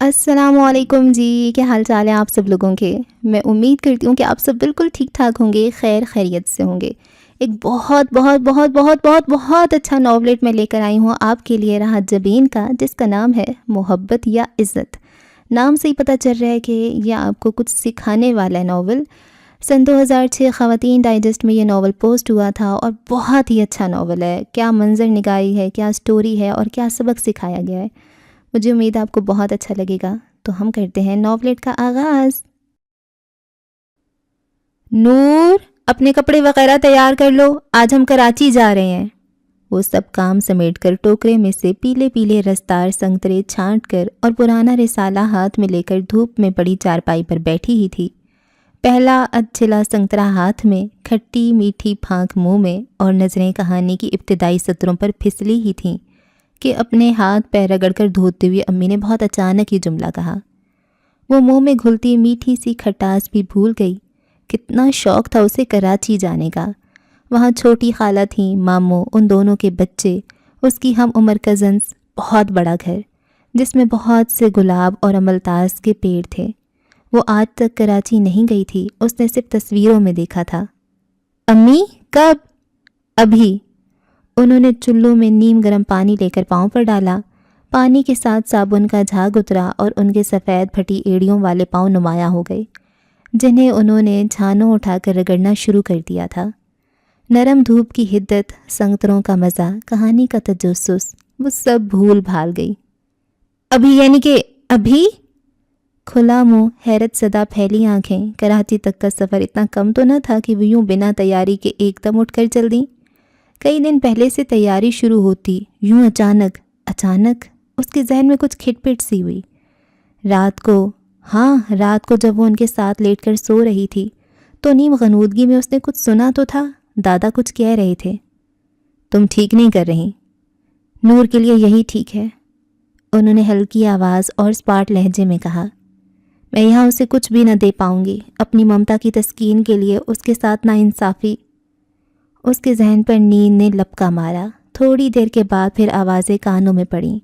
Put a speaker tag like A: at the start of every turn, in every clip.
A: السلام علیکم جی، کیا حال چال ہے آپ سب لوگوں کے؟ میں امید کرتی ہوں کہ آپ سب بالکل ٹھیک ٹھاک ہوں گے، خیر خیریت سے ہوں گے۔ ایک بہت بہت بہت بہت بہت بہت اچھا ناولٹ میں لے کر آئی ہوں آپ کے لیے راحت جبین کا، جس کا نام ہے محبت یا عزت۔ نام سے ہی پتہ چل رہا ہے کہ یہ آپ کو کچھ سکھانے والا ہے ناول۔ سن 2006 خواتین ڈائجسٹ میں یہ ناول پوسٹ ہوا تھا اور بہت ہی اچھا ناول ہے۔ کیا منظر نگاری ہے، کیا سٹوری ہے اور کیا سبق سکھایا گیا ہے۔ مجھے امید ہے آپ کو بہت اچھا لگے گا، تو ہم کرتے ہیں ناولٹ کا آغاز۔ نور، اپنے کپڑے وغیرہ تیار کر لو، آج ہم کراچی جا رہے ہیں۔ وہ سب کام سمیٹ کر ٹوکرے میں سے پیلے پیلے رسدار سنگترے چھانٹ کر اور پرانا رسالہ ہاتھ میں لے کر دھوپ میں پڑی چارپائی پر بیٹھی ہی تھی۔ پہلا ادھچلا سنگترا ہاتھ میں، کھٹی میٹھی پھانک منہ میں، اور نظریں کہانی کی ابتدائی سطروں پر پھسلی ہی تھیں کہ اپنے ہاتھ پیر رگڑ کر دھوتے ہوئے امی نے بہت اچانک یہ جملہ کہا۔ وہ منہ میں گھلتی میٹھی سی کھٹاس بھی بھول گئی۔ کتنا شوق تھا اسے کراچی جانے کا۔ وہاں چھوٹی خالہ تھیں، ماموں، ان دونوں کے بچے، اس کی ہم عمر کزنز، بہت بڑا گھر جس میں بہت سے گلاب اور املتاس کے پیڑ تھے۔ وہ آج تک کراچی نہیں گئی تھی، اس نے صرف تصویروں میں دیکھا تھا۔ امی کب؟ ابھی۔ انہوں نے چلو میں نیم گرم پانی لے کر پاؤں پر ڈالا۔ پانی کے ساتھ صابن کا جھاگ اترا اور ان کے سفید پھٹی ایڑیوں والے پاؤں نمایاں ہو گئے، جنہیں انہوں نے جھانوں اٹھا کر رگڑنا شروع کر دیا تھا۔ نرم دھوپ کی حدت، سنگتروں کا مزہ، کہانی کا تجسس، وہ سب بھول بھال گئی۔ ابھی یعنی کہ ابھی؟ کھلا منہ، حیرت زدہ پھیلی آنکھیں۔ کراچی تک کا سفر اتنا کم تو نہ تھا کہ وہ یوں بنا تیاری کے ایک دم اٹھ کر چل دیں۔ کئی دن پہلے سے تیاری شروع ہوتی، یوں اچانک اس کے ذہن میں کچھ کھٹ پٹ سی ہوئی۔ رات کو جب وہ ان کے ساتھ لیٹ کر سو رہی تھی تو نیم غنودگی میں اس نے کچھ سنا تو تھا۔ دادا کچھ کہہ رہے تھے۔ تم ٹھیک نہیں کر رہی۔ نور کے لیے یہی ٹھیک ہے، انہوں نے ہلکی آواز اور اسپاٹ لہجے میں کہا۔ میں یہاں اسے کچھ بھی نہ دے پاؤں گی، اپنی ممتا کی تسکین کے لیے اس کے ساتھ ناانصافی۔ اس کے ذہن پر نیند نے لپکا مارا۔ تھوڑی دیر کے بعد پھر آوازیں کانوں میں پڑیں،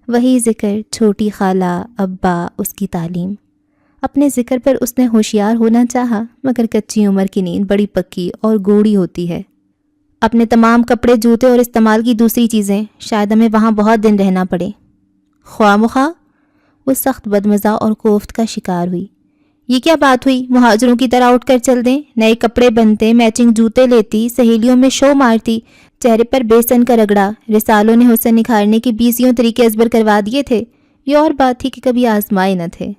A: وہی ذکر، چھوٹی خالہ، ابا، اس کی تعلیم۔ اپنے ذکر پر اس نے ہوشیار ہونا چاہا، مگر کچی عمر کی نیند بڑی پکی اور گوڑی ہوتی ہے۔ اپنے تمام کپڑے، جوتے اور استعمال کی دوسری چیزیں، شاید ہمیں وہاں بہت دن رہنا پڑے۔ خواہ مخواہ وہ سخت بدمزہ اور کوفت کا شکار ہوئی۔ یہ کیا بات ہوئی؟ مہاجروں کی طرح اٹھ کر چل دیں، نئے کپڑے بنتے، میچنگ جوتے لیتی، سہیلیوں میں شو مارتی، چہرے پر بیسن کا رگڑا، رسالوں نے حسن نکھارنے کے 20 طریقے ازبر کروا دیے تھے۔ یہ اور بات تھی کہ کبھی آزمائے نہ تھے۔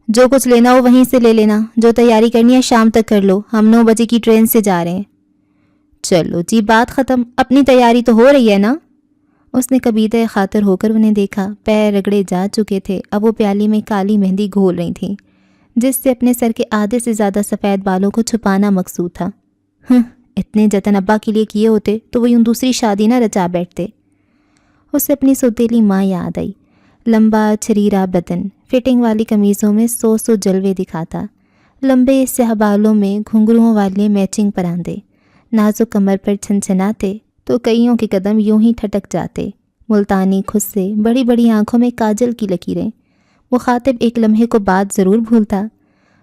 A: جو کچھ لینا ہو وہیں سے لے لینا، جو تیاری کرنی ہے شام تک کر لو، ہم 9 بجے کی ٹرین سے جا رہے ہیں۔ چلو جی، بات ختم، اپنی تیاری تو ہو رہی ہے نا؟ اس نے کبیدہ خاطر ہو کر انہیں دیکھا۔ پیر رگڑے جا چکے تھے، اب وہ پیالی میں کالی مہندی گھول رہی تھیں، جس سے اپنے سر کے آدھے سے زیادہ سفید بالوں کو چھپانا مقصود تھا۔ اتنے جتن ابا کے لیے کیے ہوتے تو وہ یوں دوسری شادی نہ رچا بیٹھتے۔ اسے اپنی سوتیلی ماں یاد آئی۔ لمبا چھریرا بدن، فٹنگ والی قمیضوں میں 100 جلوے دکھاتا، لمبے سیاہ بالوں میں گھنگروؤں والے میچنگ پراندے، نازک کمر پر چھنچھناتے تو کئیوں کے قدم یوں ہی ٹھٹک جاتے۔ ملتانی خصے، بڑی بڑی آنکھوں میں کاجل کی لکیریں۔ مخاطب ایک لمحے کو بات ضرور بھولتا۔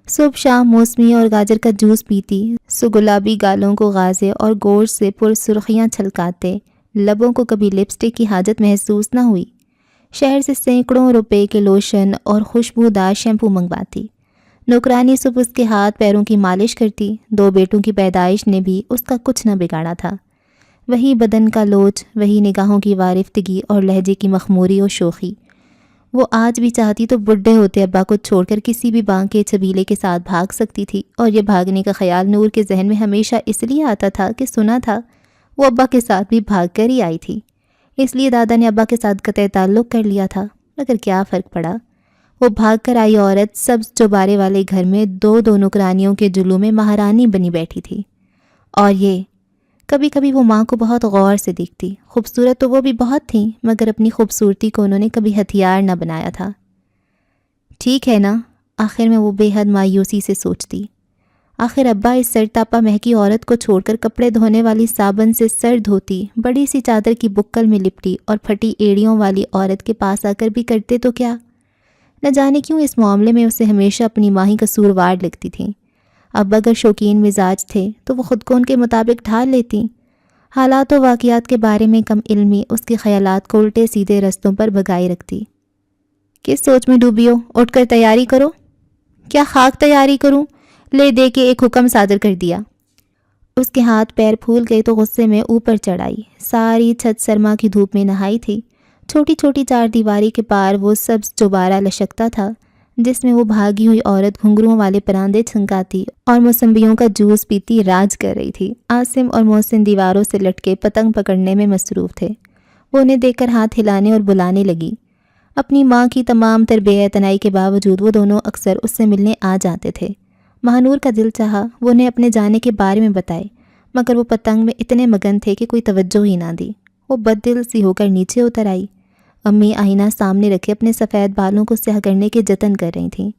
A: صبح شام موسمی اور گاجر کا جوس پیتی، سو گلابی گالوں کو غازے اور گوشت سے پر سرخیاں چھلکاتے، لبوں کو کبھی لپسٹک کی حاجت محسوس نہ ہوئی۔ شہر سے سینکڑوں روپے کے لوشن اور خوشبودار شیمپو منگواتی۔ نوکرانی صبح اس کے ہاتھ پیروں کی مالش کرتی۔ 2 بیٹوں کی پیدائش نے بھی اس کا کچھ نہ بگاڑا تھا۔ وہی بدن کا لوچ، وہی نگاہوں کی وارفتگی اور لہجے کی مخموری و شوخی۔ وہ آج بھی چاہتی تو بڈھے ہوتے ابا کو چھوڑ کر کسی بھی بانگ کے چھبیلے کے ساتھ بھاگ سکتی تھی، اور یہ بھاگنے کا خیال نور کے ذہن میں ہمیشہ اس لیے آتا تھا کہ سنا تھا وہ ابا کے ساتھ بھی بھاگ کر ہی آئی تھی۔ اس لیے دادا نے ابا کے ساتھ قطع تعلق کر لیا تھا، مگر کیا فرق پڑا؟ وہ بھاگ کر آئی عورت سبز چوبارے والے گھر میں 2 نوکرانیوں کے جلو میں مہارانی بنی بیٹھی تھی۔ اور یہ کبھی کبھی وہ ماں کو بہت غور سے دیکھتی۔ خوبصورت تو وہ بھی بہت تھیں، مگر اپنی خوبصورتی کو انہوں نے کبھی ہتھیار نہ بنایا تھا۔ ٹھیک ہے نا؟ آخر میں وہ بے حد مایوسی سے سوچتی۔ آخر ابا اس سرتاپا مہکی عورت کو چھوڑ کر کپڑے دھونے والی صابن سے سر دھوتی، بڑی سی چادر کی بکل میں لپٹی اور پھٹی ایڑیوں والی عورت کے پاس آ کر بھی کرتے تو کیا؟ نہ جانے کیوں اس معاملے میں اسے ہمیشہ اپنی ماں ہی قصوروار لگتی تھیں۔ اب اگر شوقین مزاج تھے تو وہ خود کو ان کے مطابق ڈھال لیتی۔ حالات و واقعات کے بارے میں کم علمی اس کے خیالات کو الٹے سیدھے رستوں پر بھگائے رکھتی۔ کس سوچ میں ڈوبی ہو؟ اٹھ کر تیاری کرو۔ کیا خاک تیاری کروں؟ لے دے کے ایک حکم صادر کر دیا۔ اس کے ہاتھ پیر پھول گئے تو غصے میں اوپر چڑھائی۔ ساری چھت سرما کی دھوپ میں نہائی تھی۔ چھوٹی چھوٹی چار دیواری کے پار وہ سبز چوبارہ لشکتا تھا جس میں وہ بھاگی ہوئی عورت گھنگروں والے پراندے چھنکاتی اور موسمبیوں کا جوس پیتی راج کر رہی تھی۔ عاصم اور محسن دیواروں سے لٹکے پتنگ پکڑنے میں مصروف تھے۔ وہ انہیں دیکھ کر ہاتھ ہلانے اور بلانے لگی۔ اپنی ماں کی تمام تر بے اعتنائی کے باوجود وہ دونوں اکثر اس سے ملنے آ جاتے تھے۔ مہانور کا دل چاہا وہ انہیں اپنے جانے کے بارے میں بتائے، مگر وہ پتنگ میں اتنے مگن تھے کہ کوئی توجہ ہی نہ دی۔ وہ بد دل سی ہو کر نیچے اتر آئی۔ امی آئینہ سامنے رکھے اپنے سفید بالوں کو سیاہ کرنے کے جتن کر رہی تھیں۔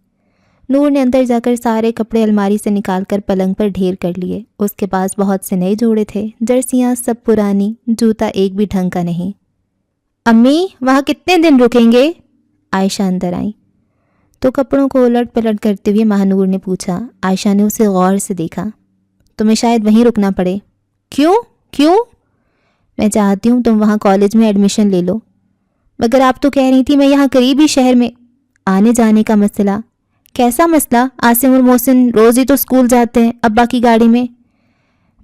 A: نور نے اندر جا کر سارے کپڑے الماری سے نکال کر پلنگ پر ڈھیر کر لیے۔ اس کے پاس بہت سے نئے جوڑے تھے، جرسیاں سب پرانی، جوتا ایک بھی ڈھنگ کا نہیں۔ امی وہاں کتنے دن رکیں گے؟ عائشہ اندر آئیں تو کپڑوں کو الٹ پلٹ کرتے ہوئے مہانور نے پوچھا۔ عائشہ نے اسے غور سے دیکھا۔ تمہیں شاید وہیں رکنا پڑے۔ کیوں؟ میں چاہتی ہوں تم وہاں کالج میں ایڈمیشن لے لو۔ مگر آپ تو کہہ رہی تھی میں یہاں قریبی شہر میں۔ آنے جانے کا مسئلہ؟ کیسا مسئلہ؟ عاصم اور محسن روز ہی تو اسکول جاتے ہیں ابا کی گاڑی میں۔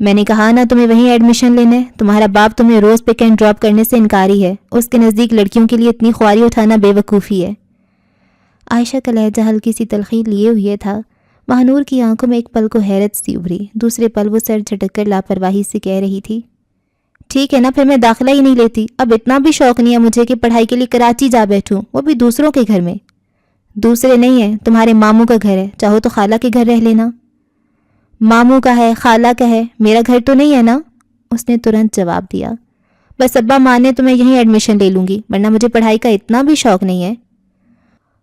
A: میں نے کہا نا تمہیں وہیں ایڈمیشن لینا ہے۔ تمہارا باپ تمہیں روز پک اینڈ ڈراپ کرنے سے انکاری ہے۔ اس کے نزدیک لڑکیوں کے لیے اتنی خواری اٹھانا بے وقوفی ہے۔ عائشہ کا لہجہ ہلکی سی تلخی لیے ہوئے تھا۔ مہانور کی آنکھوں میں ایک پل کو حیرت سی ابھری، دوسرے پل وہ سر جھٹک کر لاپرواہی سے کہہ رہی تھی، ٹھیک ہے نا، پھر میں داخلہ ہی نہیں لیتی۔ اب اتنا بھی شوق نہیں ہے مجھے کہ پڑھائی کے لیے کراچی جا بیٹھوں، وہ بھی دوسروں کے گھر میں۔ دوسرے نہیں ہیں، تمہارے ماموں کا گھر ہے، چاہو تو خالہ کے گھر رہ لینا۔ ماموں کا ہے، خالہ کا ہے، میرا گھر تو نہیں ہے نا، اس نے ترنت جواب دیا۔ بس ابا مانے تو میں یہیں ایڈمیشن لے لوں گی، ورنہ مجھے پڑھائی کا اتنا بھی شوق نہیں ہے۔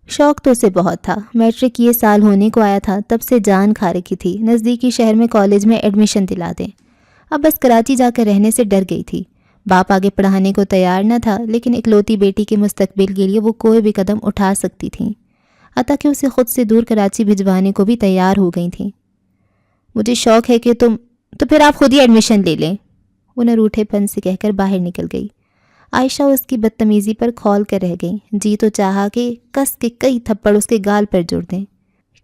A: شوق تو اسے بہت تھا، میٹرک یہ سال ہونے کو آیا تھا تب سے جان کھا رکھی تھی نزدیکی شہر میں کالج میں ایڈمیشن دلا دیں۔ اب بس کراچی جا کر رہنے سے ڈر گئی تھی۔ باپ آگے پڑھانے کو تیار نہ تھا، لیکن اکلوتی بیٹی کے مستقبل کے لیے وہ کوئی بھی قدم اٹھا سکتی تھیں، حتیٰ کہ اسے خود سے دور کراچی بھجوانے کو بھی تیار ہو گئی تھیں۔ مجھے شوق ہے کہ تو پھر آپ خود ہی ایڈمیشن لے لیں، وہ نروٹھے پن سے کہہ کر باہر نکل گئی۔ عائشہ اس کی بدتمیزی پر کھول کر رہ گئی، جی تو چاہا کہ کس کے کئی تھپڑ اس کے گال پر جڑ دیں۔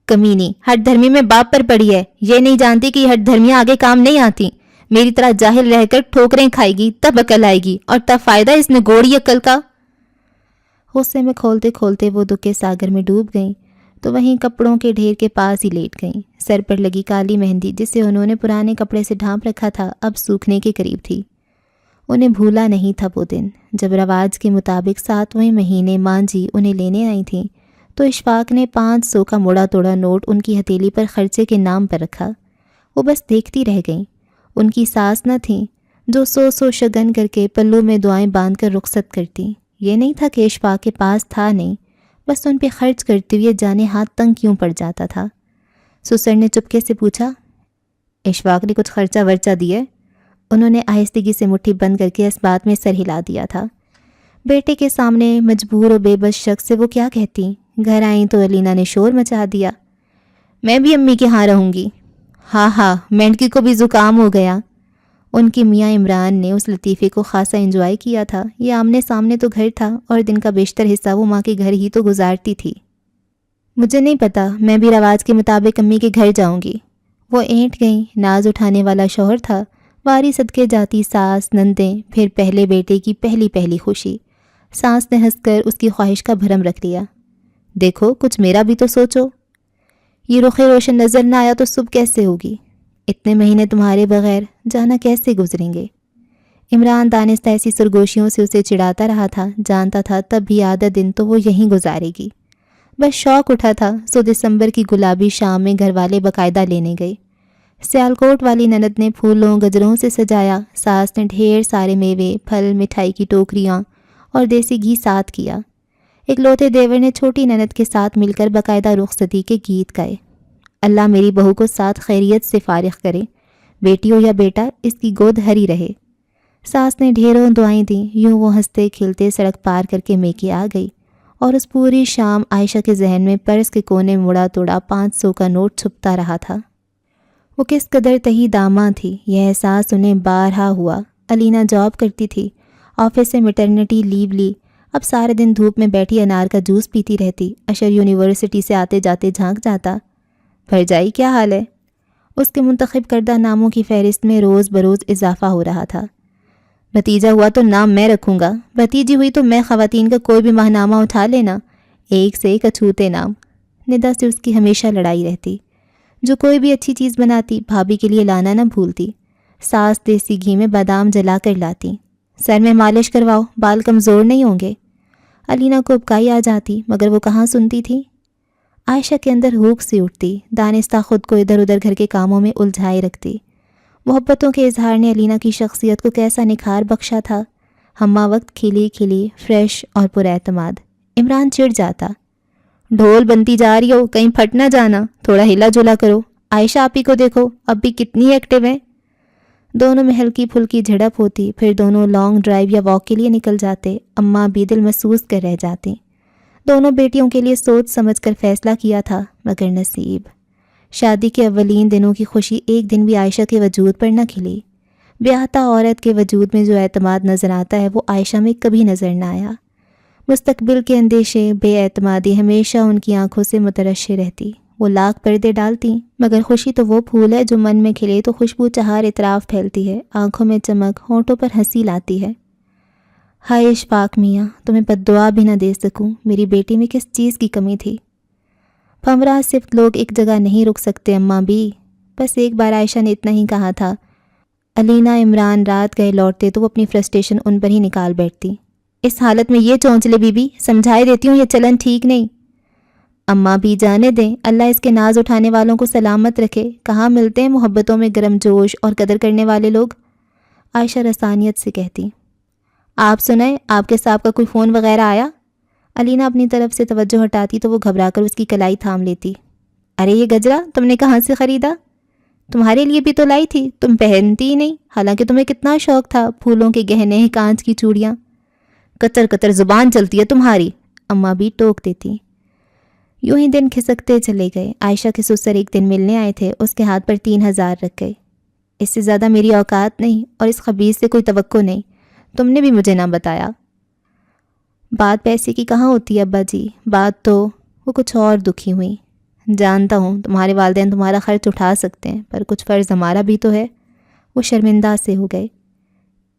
A: کمینی، ہٹ دھرمی میں باپ پر پڑی ہے، یہ نہیں جانتی کہ ہٹ دھرمیاں آگے کام نہیں آتی۔ میری طرح جاہل رہ کر ٹھوکریں کھائے گی تب عقل آئے گی، اور تب فائدہ اس نے گوڑی عقل کا۔ غصے میں کھولتے کھولتے وہ دکھ کے ساگر میں ڈوب گئیں تو وہیں کپڑوں کے ڈھیر کے پاس ہی لیٹ گئیں۔ سر پر لگی کالی مہندی جسے انہوں نے پرانے کپڑے سے ڈھانپ رکھا تھا اب سوکھنے کے قریب تھی۔ انہیں بھولا نہیں تھا وہ دن جب رواج کے مطابق 7ویں مہینے ماں جی انہیں لینے آئی تھیں تو اشفاق نے 500 کا مڑا توڑا نوٹ ان کی ہتھیلی پر خرچے کے نام پر رکھا۔ وہ بس دیکھتی رہ گئیں۔ ان کی ساس نہ تھیں جو سو شگن کر کے پلوں میں دعائیں باندھ کر رخصت کرتی۔ یہ نہیں تھا کہ اشفاق کے پاس تھا نہیں، بس ان پہ خرچ کرتے ہوئے جانے ہاتھ تنگ کیوں پڑ جاتا تھا۔ سسر نے چپکے سے پوچھا، اشفاق نے کچھ خرچہ ورچہ دیا؟ انہوں نے آہستگی سے مٹھی بند کر کے اس بات میں سر ہلا دیا تھا۔ بیٹے کے سامنے مجبور و بے بس شخص سے وہ کیا کہتی؟ گھر آئیں تو علینا نے شور مچا دیا، میں بھی امی کے ہاں رہوں گی۔ ہاں مینڈکی کو بھی زکام ہو گیا۔ ان کی میاں عمران نے اس لطیفے کو خاصا انجوائے کیا تھا۔ یہ آمنے سامنے تو گھر تھا اور دن کا بیشتر حصہ وہ ماں کے گھر ہی تو گزارتی تھی۔ مجھے نہیں پتا، میں بھی رواج کے مطابق امی کے گھر جاؤں گی۔ وہ اینٹ گئیں۔ ناز اٹھانے والا شوہر تھا، واری صدقے جاتی ساس، نندیں، پھر پہلے بیٹے کی پہلی خوشی۔ ساس نے ہنس کر اس کی خواہش کا بھرم رکھ لیا، دیکھو کچھ میرا بھی تو سوچو، یہ رخ روشن نظر نہ آیا تو صبح کیسے ہوگی؟ اتنے مہینے تمہارے بغیر جانا کیسے گزریں گے؟ عمران دانستہ ایسی سرگوشیوں سے اسے چڑھاتا رہا تھا، جانتا تھا تب بھی آدھا دن تو وہ یہیں گزارے گی۔ بس شوق اٹھا تھا سو دسمبر کی گلابی شام میں گھر والے باقاعدہ لینے گئے۔ سیالکوٹ والی نند نے پھولوں گجروں سے سجایا، ساس نے ڈھیر سارے میوے، پھل، مٹھائی کی ٹوکریاں اور دیسی گھی ساتھ کیا۔ اکلوتے دیور نے چھوٹی نند کے ساتھ مل کر باقاعدہ رخصتی کے گیت گائے۔ اللہ میری بہو کو ساتھ خیریت سے فارغ کرے، بیٹی ہو یا بیٹا اس کی گود ہری رہے۔ ساس نے ڈھیروں دعائیں دیں، یوں وہ ہنستے کھلتے سڑک پار کر کے میکے آ گئی اور اس پوری شام عائشہ کے ذہن میں پرس کے کونے مڑا توڑا 500 کا نوٹ چھپتا رہا تھا۔ وہ کس قدر تہی داماں تھی، یہ احساس انہیں بارہا ہوا۔ علینا جاب کرتی تھی، آفس سے میٹرنیٹی لیو لی، اب سارے دن دھوپ میں بیٹھی انار کا جوس پیتی رہتی۔ اشر یونیورسٹی سے آتے جاتے جھانک جاتا۔ بھرجائی کیا حال ہے؟ اس کے منتخب کردہ ناموں کی فہرست میں روز بروز اضافہ ہو رہا تھا۔ بھتیجا ہوا تو نام میں رکھوں گا، بھتیجی ہوئی تو میں خواتین کا کوئی بھی ماہنامہ اٹھا لینا، ایک سے ایک اچھوتے نام۔ ندا سے اس کی ہمیشہ لڑائی رہتی۔ جو کوئی بھی اچھی چیز بناتی بھابھی کے لیے لانا نہ بھولتی۔ ساس دیسی گھی میں بادام جلا کر لاتی۔ سر میں مالش کرواؤ، بال کمزور نہیں ہوں گے۔ علینا کو ابکائی آ جاتی، مگر وہ کہاں سنتی تھی۔ عائشہ کے اندر ہوک سی اٹھتی، دانستہ خود کو ادھر ادھر گھر کے کاموں میں الجھائے رکھتی۔ محبتوں کے اظہار نے علینا کی شخصیت کو کیسا نکھار بخشا تھا، ہمہ وقت کھلی کھلی، فریش اور پر اعتماد۔ عمران چڑ جاتا، ڈھول بنتی جا رہی ہو، کہیں پھٹ نہ جانا، تھوڑا ہلا جلا کرو۔ عائشہ آپی کو دیکھو، اب بھی کتنی ایکٹیو ہیں۔ دونوں میں ہلکی پھلکی جھڑپ ہوتی، پھر دونوں لانگ ڈرائیو یا واک کے لیے نکل جاتے۔ اماں بھی دل محسوس کر رہ جاتی۔ دونوں بیٹیوں کے لیے سوچ سمجھ کر فیصلہ کیا تھا، مگر نصیب۔ شادی کے اولین دنوں کی خوشی ایک دن بھی عائشہ کے وجود پر نہ کھلی۔ بیاہتا عورت کے وجود میں جو اعتماد نظر آتا ہے وہ عائشہ میں کبھی نظر نہ آیا۔ مستقبل کے اندیشے، بے اعتمادی ہمیشہ ان کی آنکھوں سے مترشح رہتی۔ وہ لاکھ پردے ڈالتی، مگر خوشی تو وہ پھول ہے جو من میں کھلے تو خوشبو چہار اطراف پھیلتی ہے، آنکھوں میں چمک، ہونٹوں پر ہنسی لاتی ہے۔ ہائے اشفاق میاں، تمہیں بددعا بھی نہ دے سکوں، میری بیٹی میں کس چیز کی کمی تھی۔ پھمرا صرف لوگ ایک جگہ نہیں رک سکتے اماں بھی۔ بس ایک بار عائشہ نے اتنا ہی کہا تھا۔ علینا عمران رات گئے لوٹتے تو وہ اپنی فرسٹریشن ان پر ہی نکال بیٹھتی۔ اس حالت میں یہ چونچلے بی بی، سمجھائے دیتی ہوں یہ چلن ٹھیک نہیں۔ اماں بھی جانے دیں، اللہ اس کے ناز اٹھانے والوں کو سلامت رکھے، کہاں ملتے ہیں محبتوں میں گرم جوش اور قدر کرنے والے لوگ۔ عائشہ رسانیت سے کہتی۔ آپ سنیں، آپ کے صاحب کا کوئی فون وغیرہ آیا؟ علینا اپنی طرف سے توجہ ہٹاتی تو وہ گھبرا کر اس کی کلائی تھام لیتی۔ ارے یہ گجرا تم نے کہاں سے خریدا؟ تمہارے لیے بھی تو لائی تھی، تم پہنتی ہی نہیں، حالانکہ تمہیں کتنا شوق تھا، پھولوں کے گہنے، کانچ کی چوڑیاں۔ کچر کچر زبان چلتی ہے تمہاری، اماں بھی ٹوک دیتی۔ یوں ہی دن کھسکتے چلے گئے۔ عائشہ کے سسر ایک دن ملنے آئے تھے، اس کے ہاتھ پر 3000 رکھ گئے۔ اس سے زیادہ میری اوقات نہیں اور اس خبیث سے کوئی توقع نہیں، تم نے بھی مجھے نہ بتایا۔ بات پیسے کی کہاں ہوتی ہے ابا جی، بات تو… وہ کچھ اور دکھی ہوئی۔ جانتا ہوں تمہارے والدین تمہارا خرچ اٹھا سکتے ہیں، پر کچھ فرض ہمارا بھی تو ہے۔ وہ شرمندہ سے ہو گئے۔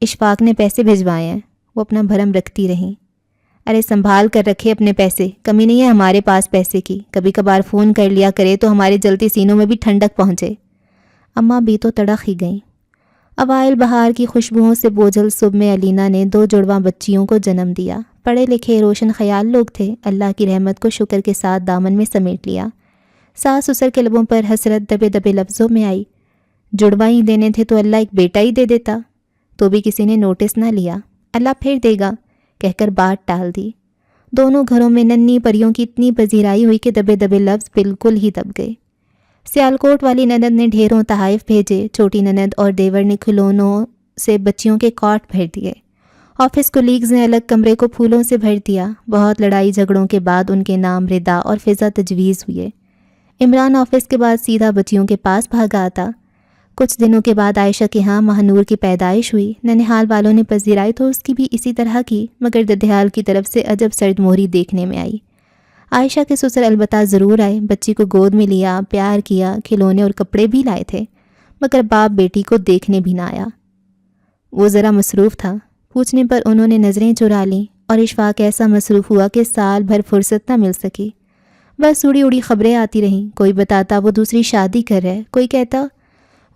A: اشفاق نے پیسے بھجوائے ہیں، وہ اپنا بھرم رکھتی رہیں۔ ارے سنبھال کر رکھے اپنے پیسے، کمی نہیں ہے ہمارے پاس پیسے کی، کبھی کبھار فون کر لیا کرے تو ہمارے جلتے سینوں میں بھی ٹھنڈک پہنچے۔ اماں بھی تو تڑق ہی گئیں۔ اوائل بہار کی خوشبوؤں سے بوجھل صبح میں علینا نے 2 جڑواں بچیوں کو جنم دیا۔ پڑھے لکھے روشن خیال لوگ تھے، اللہ کی رحمت کو شکر کے ساتھ دامن میں سمیٹ لیا۔ ساس سسر کے لبوں پر حسرت دبے دبے لفظوں میں آئی، جڑواں ہی دینے تھے تو اللہ ایک بیٹا ہی دے دیتا، تو بھی کسی نے نوٹس نہ لیا۔ اللہ پھر دے گا کہہ کر بات ٹال دی۔ دونوں گھروں میں ننھی پریوں کی اتنی پذیرائی ہوئی کہ دبے دبے لفظ بالکل ہی دب گئے۔ سیالکوٹ والی نند نے ڈھیروں تحائف بھیجے، چھوٹی نند اور دیور نے کھلونوں سے بچیوں کے کاٹ بھر دیے۔ آفس کولیگز نے الگ کمرے کو پھولوں سے بھر دیا۔ بہت لڑائی جھگڑوں کے بعد ان کے نام ردا اور فضا تجویز ہوئے۔ عمران آفس کے بعد سیدھا بچیوں کے پاس بھاگا آتا۔ کچھ دنوں کے بعد عائشہ کے ہاں مہنور کی پیدائش ہوئی۔ ننہال والوں نے پذیرائی تو اس کی بھی اسی طرح کی، مگر ددھیال کی طرف سے عجب سرد مہری دیکھنے میں آئی۔ عائشہ کے سسر البتہ ضرور آئے، بچی کو گود میں لیا، پیار کیا، کھلونے اور کپڑے بھی لائے تھے، مگر باپ بیٹی کو دیکھنے بھی نہ آیا۔ وہ ذرا مصروف تھا، پوچھنے پر انہوں نے نظریں چرا لیں، اور اشفاق ایسا مصروف ہوا کہ سال بھر فرصت نہ مل سکی۔ بس اڑی اڑی خبریں آتی رہیں، کوئی بتاتا وہ دوسری شادی کر رہا ہے، کوئی کہتا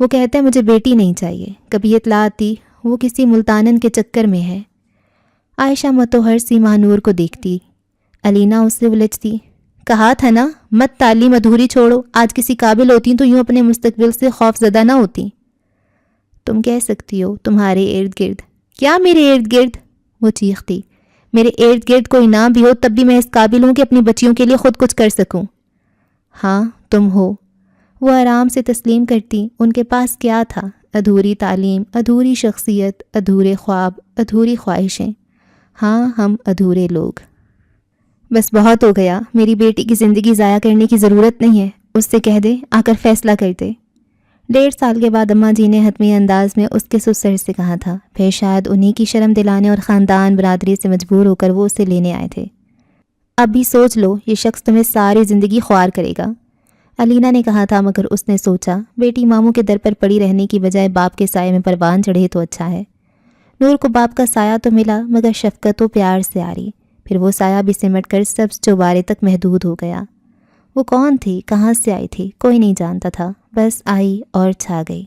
A: وہ کہتا ہے مجھے بیٹی نہیں چاہیے، کبھی اطلاع آتی وہ کسی ملتانن کے چکر میں ہے۔ عائشہ متوہر سی مہنور کو دیکھتی، علینا اس سے الجھتی، کہا تھا نا مت تعلیم ادھوری چھوڑو، آج کسی قابل ہوتی تو یوں اپنے مستقبل سے خوف زدہ نہ ہوتی۔ تم کہہ سکتی ہو تمہارے ارد گرد، کیا میرے ارد گرد؟ وہ چیختی، میرے ارد گرد کوئی نہ بھی ہو تب بھی میں اس قابل ہوں کہ اپنی بچیوں کے لیے خود کچھ کر سکوں۔ ہاں تم ہو، وہ آرام سے تسلیم کرتی۔ ان کے پاس کیا تھا؟ ادھوری تعلیم، ادھوری شخصیت، ادھورے خواب، ادھوری خواہشیں۔ ہاں ہم ادھورے لوگ۔ بس بہت ہو گیا، میری بیٹی کی زندگی ضائع کرنے کی ضرورت نہیں ہے، اس سے کہہ دے آ کر فیصلہ کر دے۔ 1.5 سال کے بعد اماں جی نے حتمی انداز میں اس کے سسر سے کہا تھا، پھر شاید انہی کی شرم دلانے اور خاندان برادری سے مجبور ہو کر وہ اسے لینے آئے تھے۔ اب بھی سوچ لو، یہ شخص تمہیں ساری زندگی خوار کرے گا، علینا نے کہا تھا، مگر اس نے سوچا بیٹی ماموں کے در پر پڑی رہنے کی بجائے باپ کے سائے میں پروان چڑھے تو اچھا ہے۔ نور کو باپ کا سایہ تو ملا، مگر شفقت و پیار سے آ رہی، پھر وہ سایہ بھی سمٹ کر سبز چوبارے تک محدود ہو گیا۔ وہ کون تھی، کہاں سے آئی تھی، کوئی نہیں جانتا تھا، بس آئی اور چھا گئی۔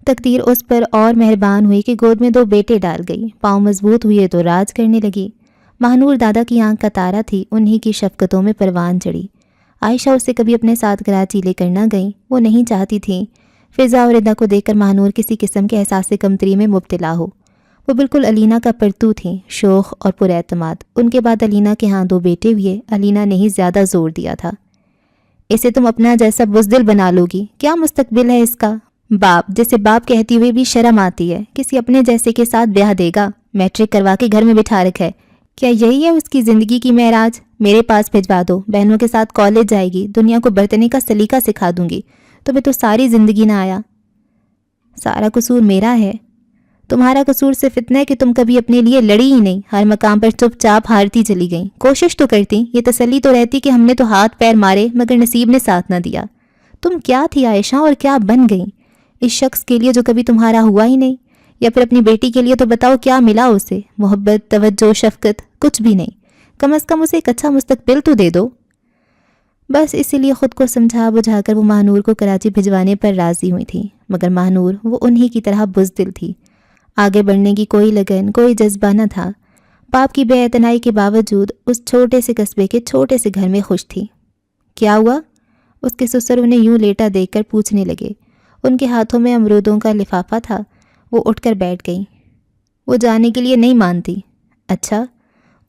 A: تقدیر اس پر اور مہربان ہوئی کہ گود میں 2 بیٹے ڈال گئی، پاؤں مضبوط ہوئے تو راج کرنے لگی۔ ماہنور دادا کی آنکھ کا تارا تھی، انہی کی شفقتوں میں پروان چڑھی۔ عائشہ اسے کبھی اپنے ساتھ کراچی لے کر نہ گئیں، وہ نہیں چاہتی تھیں فضا اور ردا کو دیکھ کر ماہنور کسی قسم کے احساس کمتری میں مبتلا ہو۔ وہ بالکل علینا کا پرتو تھیں، شوخ اور پر اعتماد۔ ان کے بعد علینا کے ہاں 2 بیٹے ہوئے، علینا نے ہی زیادہ زور دیا تھا۔ اسے تم اپنا جیسا بزدل بنا لو گی، کیا مستقبل ہے اس کا؟ باپ جسے باپ کہتی ہوئے بھی شرم آتی ہے، کسی اپنے جیسے کے ساتھ بیاہ دے گا؟ میٹرک کروا کے گھر میں بٹھا رکھا ہے، کیا یہی ہے اس کی زندگی کی معراج؟ میرے پاس بھجوا دو، بہنوں کے ساتھ کالج جائے گی، دنیا کو برتنے کا سلیقہ سکھا دوں گی، تمہیں تو ساری زندگی نہ آیا۔ سارا قصور میرا ہے، تمہارا قصور صرف اتنا ہے کہ تم کبھی اپنے لیے لڑی ہی نہیں، ہر مقام پر چپ چاپ ہارتی چلی گئیں۔ کوشش تو کرتی، یہ تسلی تو رہتی کہ ہم نے تو ہاتھ پیر مارے مگر نصیب نے ساتھ نہ دیا۔ تم کیا تھی عائشہ اور کیا بن گئی اس شخص کے لیے جو کبھی تمہارا ہوا ہی نہیں؟ یا پھر اپنی بیٹی کے لیے تو بتاؤ کیا ملا اسے؟ محبت، توجہ، شفقت، کچھ بھی نہیں۔ کم از کم اسے ایک اچھا مستقبل تو دے دو۔ بس اسی لیے خود کو سمجھا بجھا کر وہ ماہنور کو کراچی بھجوانے پر راضی ہوئی تھی، مگر ماہنور وہ انہی کی طرح بزدل تھی، آگے بڑھنے کی کوئی لگن، کوئی جذبہ نہ تھا۔ باپ کی بے اعتنائی کے باوجود اس چھوٹے سے قصبے کے چھوٹے سے گھر میں خوش تھی۔ کیا ہوا؟ اس کے سسر انہیں یوں لیٹا دیکھ کر پوچھنے لگے۔ ان کے ہاتھوں میں امرودوں کا لفافہ تھا، وہ اٹھ کر بیٹھ گئیں۔ وہ جانے کے لیے نہیں مانتی۔ اچھا،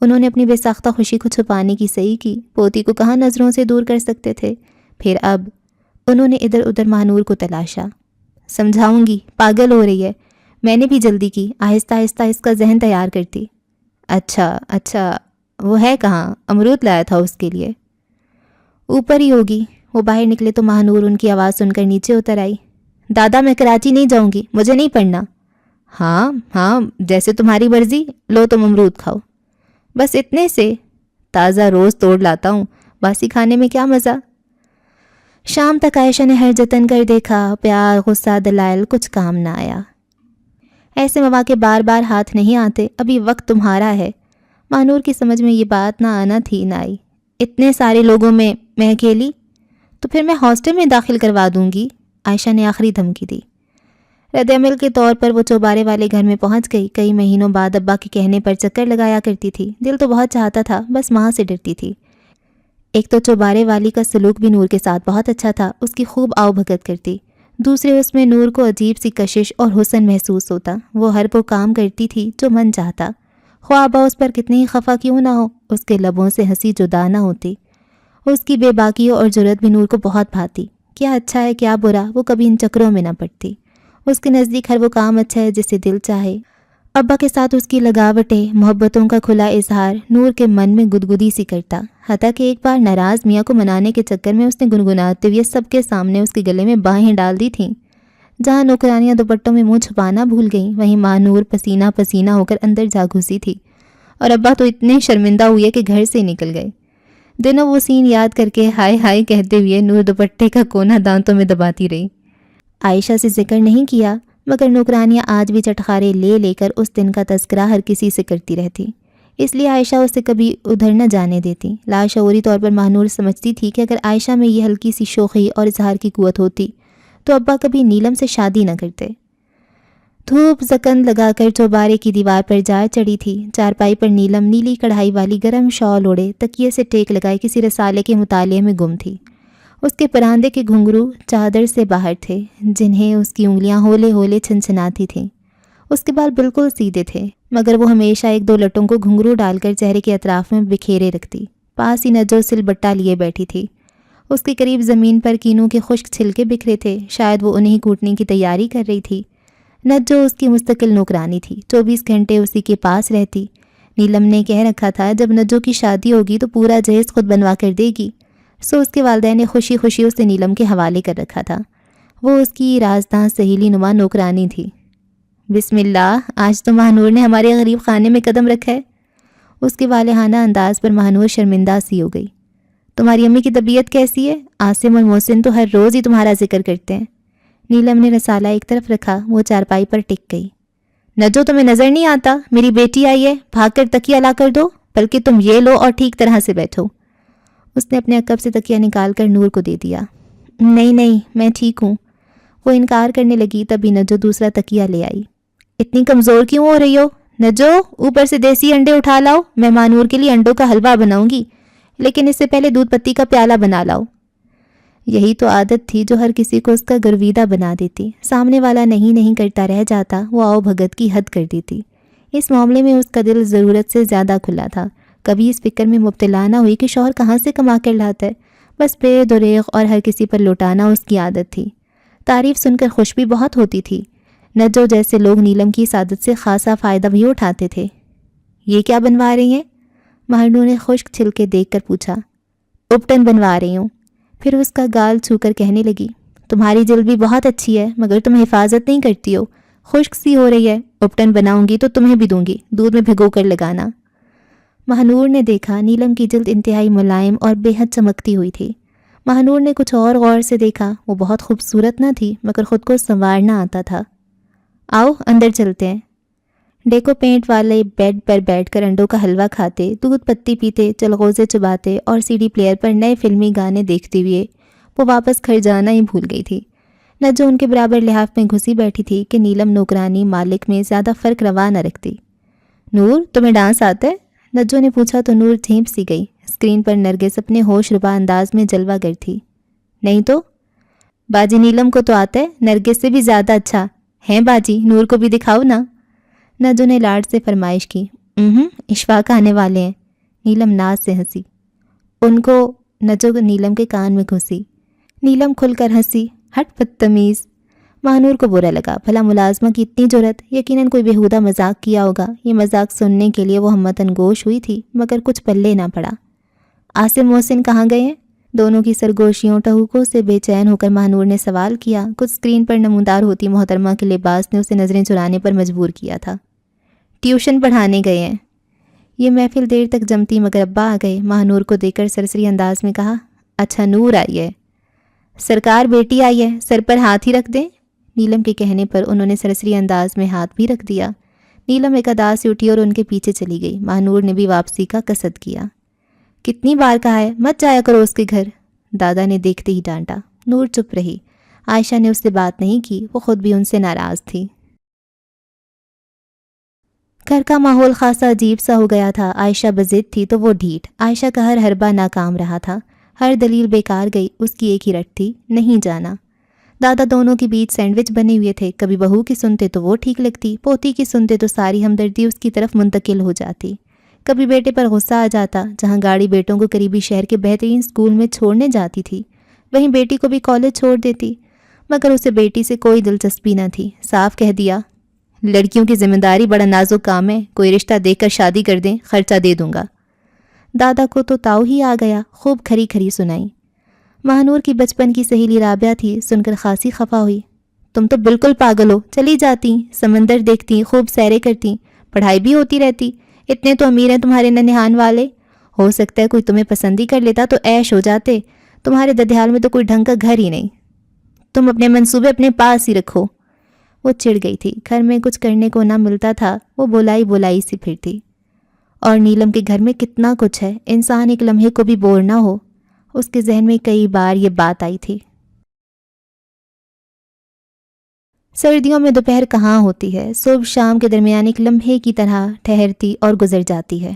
A: انہوں نے اپنی بے ساختہ خوشی کو چھپانے کی صحیح کی، پوتی کو کہاں نظروں سے دور کر سکتے تھے۔ پھر اب انہوں نے ادھر ادھر ماہنور کو تلاشا۔ سمجھاؤں گی، پاگل ہو رہی ہے، میں نے بھی جلدی کی، آہستہ آہستہ اس کا ذہن تیار کرتی۔ اچھا، وہ ہے کہاں؟ امرود لایا تھا اس کے لیے؟ اوپر ہی ہوگی۔ وہ باہر نکلے تو ماہنور ان کی آواز سن کر نیچے اتر آئی۔ دادا میں کراچی نہیں جاؤں گی، مجھے نہیں پڑھنا۔ ہاں، جیسے تمہاری مرضی، لو تم امرود کھاؤ۔ بس اتنے سے؟ تازہ روز توڑ لاتا ہوں، باسی کھانے میں کیا مزہ۔ شام تک عائشہ نے ہر جتن کر دیکھا، پیار، غصہ، دلائل، کچھ کام نہ آیا۔ ایسے مواقع بار بار ہاتھ نہیں آتے، ابھی وقت تمہارا ہے۔ ماہنور کی سمجھ میں یہ بات نہ آنا تھی نہ آئی۔ اتنے سارے لوگوں میں اکیلی؟ تو پھر میں ہاسٹل میں داخل کروا دوں گی، عائشہ نے آخری دھمکی دی۔ رد عمل کے طور پر وہ چوبارے والے گھر میں پہنچ گئی۔ کئی مہینوں بعد ابا کے کہنے پر چکر لگایا کرتی تھی، دل تو بہت چاہتا تھا، بس ماں سے ڈرتی تھی۔ ایک تو چوبارے والی کا سلوک بھی نور کے ساتھ بہت اچھا تھا، اس کی خوب آؤ بھگت کرتی۔ دوسرے اس میں نور کو عجیب سی کشش اور حسن محسوس ہوتا، وہ ہر وہ کام کرتی تھی جو من چاہتا، خواہ ابا اس پر کتنی ہی خفا کیوں نہ ہو، اس کے لبوں سے ہنسی جدا نہ ہوتی۔ اس کی بے باکیوں اور جرأت بھی نور کو بہت بھاتی۔ کیا اچھا ہے کیا برا، وہ کبھی ان چکروں میں نہ پڑتی۔ اس کے نزدیک ہر وہ کام اچھا ہے جسے دل چاہے۔ ابا کے ساتھ اس کی لگاوٹیں، محبتوں کا کھلا اظہار نور کے من میں گدگدی سی کرتا، حتیٰ کہ ایک بار ناراض میاں کو منانے کے چکر میں اس نے گنگناتے ہوئے سب کے سامنے اس کے گلے میں باہیں ڈال دی تھیں۔ جہاں نوکرانیاں دوپٹوں میں منہ چھپانا بھول گئیں، وہیں ماہنور پسینہ پسینہ ہو کر اندر جا گھسی تھی، اور ابا تو اتنے شرمندہ ہوئے کہ گھر سے نکل گئے۔ دنوں وہ سین یاد کر کے ہائے ہائے کہتے ہوئے نور دوپٹے کا کونا دانتوں میں دباتی رہی۔ عائشہ سے ذکر نہیں کیا، مگر نوکرانیاں آج بھی چٹخارے لے لے کر اس دن کا تذکرہ ہر کسی سے کرتی رہتی، اس لیے عائشہ اسے کبھی ادھر نہ جانے دیتی۔ لاشعوری طور پر ماہنور سمجھتی تھی کہ اگر عائشہ میں یہ ہلکی سی شوخی اور اظہار کی قوت ہوتی تو ابا کبھی نیلم سے شادی نہ کرتے۔ دھوپ زکند لگا کر چوبارے کی دیوار پر جا چڑھی تھی۔ چارپائی پر نیلم نیلی کڑھائی والی گرم شال اوڑے تکیے سے ٹیک لگائے کسی رسالے کے مطالعے میں گم تھی۔ اس کے پراندے کے گھنگرو چادر سے باہر تھے، جنہیں اس کی انگلیاں ہولے ہولے چھنچھناتی تھیں۔ اس کے بال بالکل سیدھے تھے، مگر وہ ہمیشہ ایک دو لٹوں کو گھنگرو ڈال کر چہرے کے اطراف میں بکھیرے رکھتی۔ پاس ہی نجو سل بٹا لیے بیٹھی تھی، اس کے قریب زمین پر کینوں کے خشک چھلکے بکھرے تھے، شاید وہ انہیں کوٹنے کی تیاری کر رہی تھی۔ نجو اس کی مستقل نوکرانی تھی، 24 گھنٹے اسی کے پاس رہتی، نیلم نے کہہ رکھا تھا جب نجو کی شادی ہوگی تو پورا جہیز خود بنوا کر دے گی، سو اس کے والدین نے خوشی خوشی اسے نیلم کے حوالے کر رکھا تھا۔ وہ اس کی رازداں سہیلی نما نوکرانی تھی۔ بسم اللہ، آج تو ماہنور نے ہمارے غریب خانے میں قدم رکھا ہے۔ اس کے والہانہ انداز پر ماہنور شرمندہ سی ہو گئی۔ تمہاری امی کی طبیعت کیسی ہے؟ عاصم اور محسن تو ہر روز ہی تمہارا ذکر کرتے ہیں۔ نیلم نے رسالہ ایک طرف رکھا، وہ چارپائی پر ٹک گئی۔ نجو تمہیں نظر نہیں آتا؟ میری بیٹی آئی ہے، بھاگ کر تکیہ لا کر دو، بلکہ تم یہ لو اور ٹھیک طرح سے بیٹھو۔ اس نے اپنے عقب سے تکیہ نکال کر نور کو دے دیا۔ نہیں نہیں، میں ٹھیک ہوں۔ وہ انکار کرنے لگی، تبھی نجو دوسرا تکیہ لے آئی۔ اتنی کمزور کیوں ہو رہی ہو؟ نجو، اوپر سے دیسی انڈے اٹھا لاؤ، میں مانور کے لیے انڈوں کا حلوہ بناؤں گی، لیکن اس سے پہلے دودھ پتی کا پیالہ بنا لاؤ۔ یہی تو عادت تھی جو ہر کسی کو اس کا گرویدہ بنا دیتی۔ سامنے والا نہیں کرتا رہ جاتا، وہ آؤ بھگت کی حد کر دیتی۔ اس معاملے میں اس کا دل ضرورت سے زیادہ کھلا تھا۔ کبھی اس فکر میں مبتلا نہ ہوئی کہ شوہر کہاں سے کما کر لاتا ہے، بس بے دریغ اور ہر کسی پر لوٹانا اس کی عادت تھی۔ تعریف سن کر خوش بھی بہت ہوتی تھی۔ نجو جیسے لوگ نیلم کی اس عادت سے خاصا فائدہ بھی اٹھاتے تھے۔ یہ کیا بنوا رہی ہیں؟ مہرنو نے خشک چھلکے دیکھ کر پوچھا۔ اپٹن بنوا رہی ہوں۔ پھر اس کا گال چھو کر کہنے لگی، تمہاری جلد بھی بہت اچھی ہے، مگر تم حفاظت نہیں کرتی ہو، خشک سی ہو رہی ہے۔ اپٹن بناؤں گی تو تمہیں بھی دوں گی، دودھ میں بھگو کر لگانا۔ مہنور نے دیکھا نیلم کی جلد انتہائی ملائم اور بے حد چمکتی ہوئی تھی۔ مہنور نے کچھ اور غور سے دیکھا، وہ بہت خوبصورت نہ تھی، مگر خود کو سنوارنا آتا تھا۔ آؤ اندر چلتے ہیں۔ ڈیکو پینٹ والے بیڈ پر بیٹھ کر انڈوں کا حلوہ کھاتے، دودھ پتی پیتے، چلغوزے چباتے اور سی ڈی پلیئر پر نئے فلمی گانے دیکھتے ہوئے وہ واپس گھر جانا ہی بھول گئی تھی۔ نجو ان کے برابر لحاف میں گھسی بیٹھی تھی کہ نیلم نوکرانی مالک میں زیادہ فرق روا نہ رکھتی۔ نور، تمہیں ڈانس آتا ہے؟ نجو نے پوچھا تو نور جھیپ سی گئی۔ اسکرین پر نرگس اپنے ہوش ربا انداز میں جلوہ گر تھی۔ نہیں تو؟ باجی نیلم کو تو آتا ہے، نرگس سے بھی زیادہ اچھا ہے۔ باجی نور کو بھی دکھاؤ نا۔ نجو نے لاڈ سے فرمائش کی۔ اشفاق آنے والے ہیں۔ نیلم ناز سے ہنسی۔ ان کو؟ نجو نیلم کے کان میں گھسی۔ نیلم کھل کر ہنسی۔ ہٹ بدتمیز۔ مہنور کو برا لگا، بھلا ملازمہ کی اتنی جرأت، یقیناً کوئی بےہودہ مذاق کیا ہوگا۔ یہ مذاق سننے کے لیے وہ ہمتاً گوش ہوئی تھی، مگر کچھ پلے نہ پڑا۔ عاصم محسن کہاں گئے ہیں؟ دونوں کی سرگوشیوں ٹہوکوں سے بے چین ہو کر مہنور نے سوال کیا۔ کچھ اسکرین پر نمودار ہوتی محترمہ کے لباس نے اسے نظریں چرانے پر مجبور کیا تھا۔ ٹیوشن پڑھانے گئے ہیں۔ یہ محفل دیر تک جمتی مگر ابا آ گئے۔ مہنور کو دیکھ کر سرسری انداز میں کہا، اچھا نور آئی ہے؟ سرکار بیٹی آئی ہے، سر پر ہاتھ ہی رکھ دیں۔ نیلم کے کہنے پر انہوں نے سرسری انداز میں ہاتھ بھی رکھ دیا۔ نیلم ایک ادا سے اٹھی اور ان کے پیچھے چلی گئی۔ مہنور نے بھی واپسی کا قصد کیا۔ کتنی بار کہا ہے مت جایا کرو اس کے گھر، دادا نے دیکھتے ہی ڈانٹا۔ نور چپ رہی۔ عائشہ نے اس سے بات نہیں کی، وہ خود بھی ان سے ناراض تھی۔ گھر کا ماحول خاصا عجیب سا ہو گیا تھا۔ عائشہ بضد تھی تو وہ ڈھیٹ۔ عائشہ کا ہر حربہ ناکام رہا تھا، ہر دلیل بیکار گئی۔ اس کی ایک ہی رٹ تھی، نہیں جانا۔ دادا دونوں کے بیچ سینڈوچ بنے ہوئے تھے، کبھی بہو کی سنتے تو وہ ٹھیک لگتی، پوتی کی سنتے تو ساری ہمدردی اس کی طرف منتقل ہو جاتی۔ کبھی بیٹے پر غصہ آ جاتا، جہاں گاڑی بیٹوں کو قریبی شہر کے بہترین اسکول میں چھوڑنے جاتی تھی، وہیں بیٹی کو بھی کالج چھوڑ دیتی، مگر اسے بیٹی سے کوئی دلچسپی نہ تھی۔ صاف کہہ دیا، لڑکیوں کی ذمہ داری بڑا نازک کام ہے، کوئی رشتہ دیکھ کر شادی کر دیں، خرچہ دے دوں گا۔ دادا کو تو تاؤ ہی آ گیا، خوب کھری کھری سنائی۔ مہنور کی بچپن کی سہیلی رابعہ تھی، سن کر خاصی خفا ہوئی۔ تم تو بالکل پاگل ہو، چلی جاتی، سمندر دیکھتی، خوب سیریں کرتی، پڑھائی بھی ہوتی رہتی، اتنے تو امیر ہیں تمہارے ننہان والے، ہو سکتا ہے کوئی تمہیں پسند ہی کر لیتا تو عیش ہو جاتے، تمہارے ددیال میں تو کوئی ڈھنگ کا گھر ہی نہیں، تم اپنے منصوبے اپنے پاس ہی رکھو۔ وہ چڑ گئی تھی، گھر میں کچھ کرنے کو نہ ملتا تھا، وہ بولائی سی پھرتی۔ اور نیلم کے گھر میں کتنا کچھ ہے، انسان ایک لمحے کو بھی بور نہ ہو۔ اس کے ذہن میں کئی بار یہ بات آئی تھی۔ سردیوں میں دوپہر کہاں ہوتی ہے، صبح شام کے درمیان ایک لمحے کی طرح ٹھہرتی اور گزر جاتی ہے۔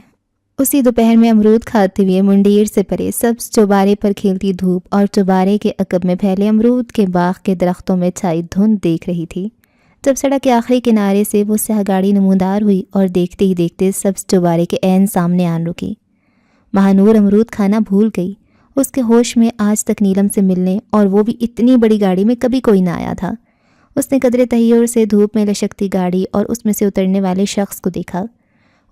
A: اسی دوپہر میں امرود کھاتے ہوئے منڈیر سے پرے سبز چوبارے پر کھیلتی دھوپ اور چوبارے کے عقب میں پھیلے امرود کے باغ کے درختوں میں چھائی دھند دیکھ رہی تھی، جب سڑک کے آخری کنارے سے وہ سیاہ گاڑی نمودار ہوئی اور دیکھتے ہی دیکھتے سبز چوبارے کے عین سامنے آن رکی۔ مہنور امرود کھانا بھول گئی۔ اس کے ہوش میں آج تک نیلم سے ملنے، اور وہ بھی اتنی بڑی گاڑی میں، کبھی کوئی نہ آیا تھا۔ اس نے قدرے تحیر سے دھوپ میں لشکتی گاڑی اور اس میں سے اترنے والے شخص کو دیکھا۔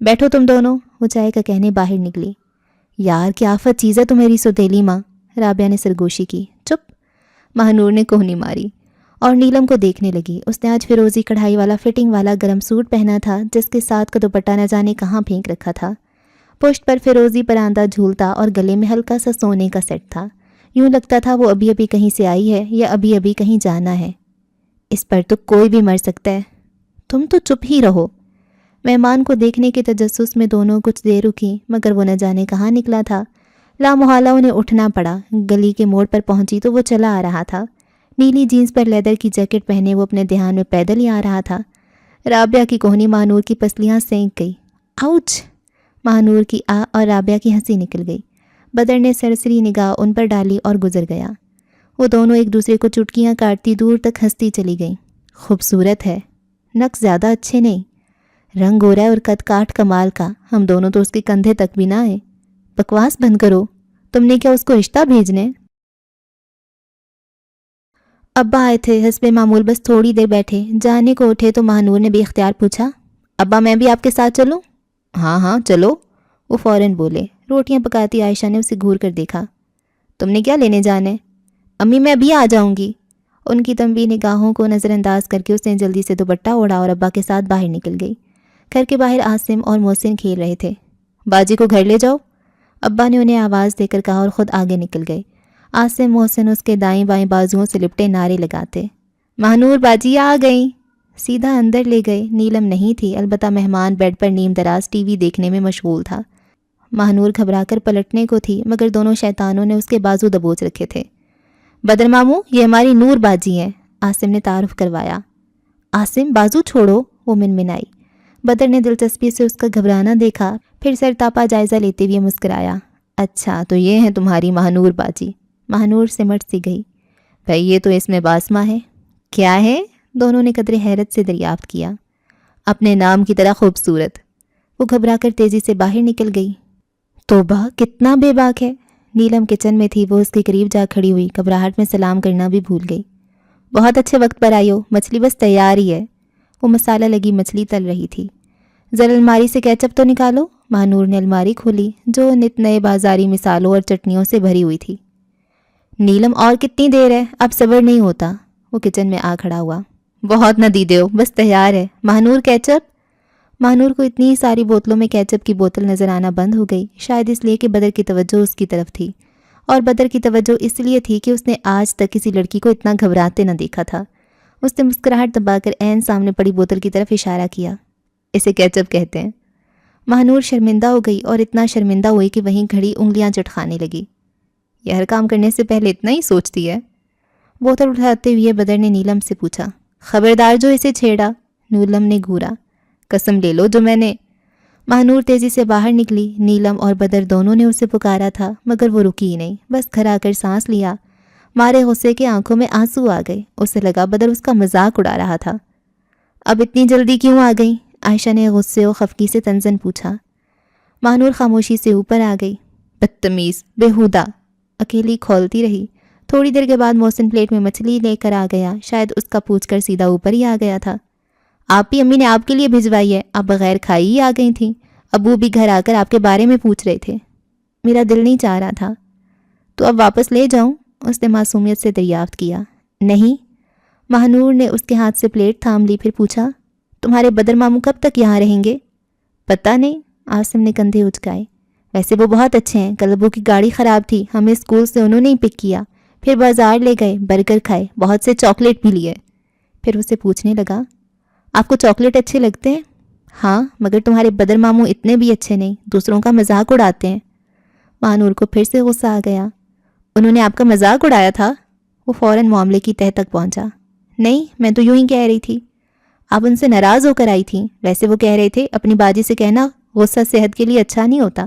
A: بیٹھو تم دونوں، وہ چائے کا کہنے باہر نکلی۔ یار کیا آفت چیز ہے تمہاری سوتیلی ماں، رابعہ نے سرگوشی کی۔ چپ، مہنور نے کوہنی ماری اور نیلم کو دیکھنے لگی۔ اس نے آج فیروزی کڑھائی والا فٹنگ والا گرم سوٹ پہنا تھا جس کے ساتھ کا دوپٹہ نہ جانے کہاں پھینک رکھا تھا۔ پشت پر فیروزی پراندہ جھولتا اور گلے میں ہلکا سا سونے کا سیٹ تھا۔ یوں لگتا تھا وہ ابھی ابھی کہیں سے آئی ہے یا ابھی ابھی کہیں جانا ہے۔ اس پر تو کوئی بھی مر سکتا ہے، تم تو چپ ہی رہو۔ مہمان کو دیکھنے کے تجسس میں دونوں کچھ دیر رکی مگر وہ نہ جانے کہاں نکلا تھا۔ لامحالہ انہیں اٹھنا پڑا۔ گلی کے موڑ پر پہنچی تو وہ چلا آ رہا تھا۔ نیلی جینس پر لیدر کی جیکٹ پہنے وہ اپنے دھیان میں پیدل ہی آ رہا تھا۔ رابعہ کی کوہنی مہنور کی پسلیاں سینک گئی۔ آؤچ! مہنور کی آ اور رابعہ کی ہنسی نکل گئی۔ بدر نے سرسری نگاہ ان پر ڈالی اور گزر گیا۔ وہ دونوں ایک دوسرے کو چٹکیاں کاٹتی دور تک ہنستی چلی گئیں۔ خوبصورت ہے، نقص زیادہ اچھے نہیں، رنگ گورا ہے اور قد کاٹ کمال کا، ہم دونوں تو اس کے کندھے تک بھی نہ آئے۔ بکواس بند کرو، تم نے کیا اس کو رشتہ بھیجنے؟ ابا آئے تھے، حسب معمول بس تھوڑی دیر بیٹھے، جانے کو اٹھے تو مہنور نے بے اختیار پوچھا، ابا میں بھی آپ کے ساتھ چلوں؟ ہاں ہاں چلو، وہ فوراً بولے۔ روٹیاں پکاتی عائشہ نے اسے گھور کر دیکھا۔ تم نے کیا لینے جانے؟ امی میں بھی آ جاؤں گی۔ ان کی تنبیہ نگاہوں کو نظر انداز کر کے اس نے جلدی سے دوپٹہ اوڑھا اور ابا کے ساتھ باہر نکل گئی۔ گھر کے باہر عاصم اور محسن کھیل رہے تھے۔ باجی کو گھر لے جاؤ، ابا نے انہیں آواز دے کر کہا اور خود آگے نکل گئے۔ عاصم محسن اس کے دائیں بائیں بازوؤں سے لپٹے نعرے لگاتے، مہنور باجی آ گئیں۔ سیدھا اندر لے گئے۔ نیلم نہیں تھی، البتہ مہمان بیڈ پر نیم دراز ٹی وی دیکھنے میں مشغول تھا۔ مہنور گھبرا کر پلٹنے کو تھی مگر دونوں شیطانوں نے اس کے بازو دبوچ رکھے تھے۔ بدر ماموں، یہ ہماری نور باجی ہیں، عاصم نے تعارف کروایا۔ عاصم بازو چھوڑو، وہ منمنائی۔ بدر نے دلچسپی سے اس کا گھبرانا دیکھا، پھر سر تاپا جائزہ لیتے ہوئے مسکرایا۔ اچھا تو یہ ہیں تمہاری مہنور باجی۔ مہنور سمٹ سی گئی۔ بھائی یہ تو اس میں باسمہ ہے۔ کیا ہے؟ دونوں نے قدرے حیرت سے دریافت کیا۔ اپنے نام کی طرح خوبصورت۔ وہ گھبرا کر تیزی سے باہر نکل گئی۔ توبہ کتنا بے باک ہے۔ نیلم کچن میں تھی، وہ اس کے قریب جا کھڑی ہوئی، گھبراہٹ میں سلام کرنا بھی بھول گئی۔ بہت اچھے وقت پر آئی ہو، مچھلی بس تیار ہی ہے۔ وہ مسالہ لگی مچھلی تل رہی تھی۔ ذرا الماری سے کیچپ تو نکالو۔ مہنور نے الماری کھولی جو نت نئے بازاری مسالوں اور چٹنیوں سے بھری ہوئی تھی۔ نیلم اور کتنی دیر ہے؟ اب صبر نہیں ہوتا۔ وہ کچن میں آ کھڑا ہوا۔ بہت نہ دیدے ہو، بس تیار ہے۔ مہنور کیچپ؟ مہنور کو اتنی ساری بوتلوں میں کیچپ کی بوتل نظر آنا بند ہو گئی، شاید اس لیے کہ بدر کی توجہ اس کی طرف تھی، اور بدر کی توجہ اس لیے تھی کہ اس نے آج تک کسی لڑکی کو اتنا گھبراتے نہ دیکھا تھا۔ اس نے مسکراہٹ دبا کر عین سامنے پڑی بوتل کی طرف اشارہ کیا۔ اسے کیچپ کہتے ہیں۔ مہنور شرمندہ ہو گئی اور اتنا شرمندہ ہوئی کہ وہیں کھڑی انگلیاں چٹکانے لگی۔ یہ ہر کام کرنے سے پہلے اتنا ہی سوچتی ہے؟ بوتل اٹھاتے ہوئے بدر نے نیلم سے پوچھا۔ خبردار جو اسے چھیڑا۔ نیلم نے گھورا۔ قسم لے لو جو میں نے۔ مہنور تیزی سے باہر نکلی۔ نیلم اور بدر دونوں نے اسے پکارا تھا مگر وہ رکی ہی نہیں، بس گھر آ کر سانس لیا۔ مارے غصے کے آنکھوں میں آنسو آ گئے۔ اسے لگا بدر اس کا مذاق اڑا رہا تھا۔ اب اتنی جلدی کیوں آ گئی؟ عائشہ نے غصے و خفگی سے تنزن پوچھا۔ مہنور خاموشی سے اوپر آ گئی۔ بدتمیز، بیہودہ۔ اکیلی کھولتی رہی۔ تھوڑی دیر کے بعد محسن پلیٹ میں مچھلی لے کر آ گیا، شاید اس کا پوچھ کر سیدھا اوپر ہی آ گیا تھا۔ آپ ہی امی نے آپ کے لیے بھجوائی ہے، آپ بغیر کھائی ہی آ گئی تھیں۔ ابو بھی گھر آ کر آپ کے بارے میں پوچھ رہے تھے۔ میرا دل نہیں چاہ رہا تھا۔ تو اب واپس لے جاؤں؟ اس نے معصومیت سے دریافت کیا۔ نہیں۔ مہنور نے اس کے ہاتھ سے پلیٹ تھام لی، پھر پوچھا، تمہارے بدر ماموں کب تک یہاں رہیں گے؟ پتہ نہیں، عاصم نے کندھے اچکائے۔ ویسے وہ بہت اچھے ہیں، کل ابو کی گاڑی خراب تھی، ہمیں اسکول سے انہوں نے ہی پک کیا، پھر بازار لے گئے، برگر کھائے، بہت سے چاکلیٹ بھی لیے۔ پھر اسے پوچھنے لگا، آپ کو چاکلیٹ اچھے لگتے ہیں؟ ہاں، مگر تمہارے بدر ماموں اتنے بھی اچھے نہیں، دوسروں کا مذاق اڑاتے ہیں۔ مہنور کو پھر سے غصہ آ گیا۔ انہوں نے آپ کا مذاق اڑایا تھا؟ وہ فوراً معاملے کی تہہ تک پہنچا۔ نہیں، میں تو یوں ہی کہہ رہی تھی۔ آپ ان سے ناراض ہو کر آئی تھیں؟ ویسے وہ کہہ رہے تھے اپنی باجی سے کہنا غصہ صحت کے لیے اچھا نہیں ہوتا۔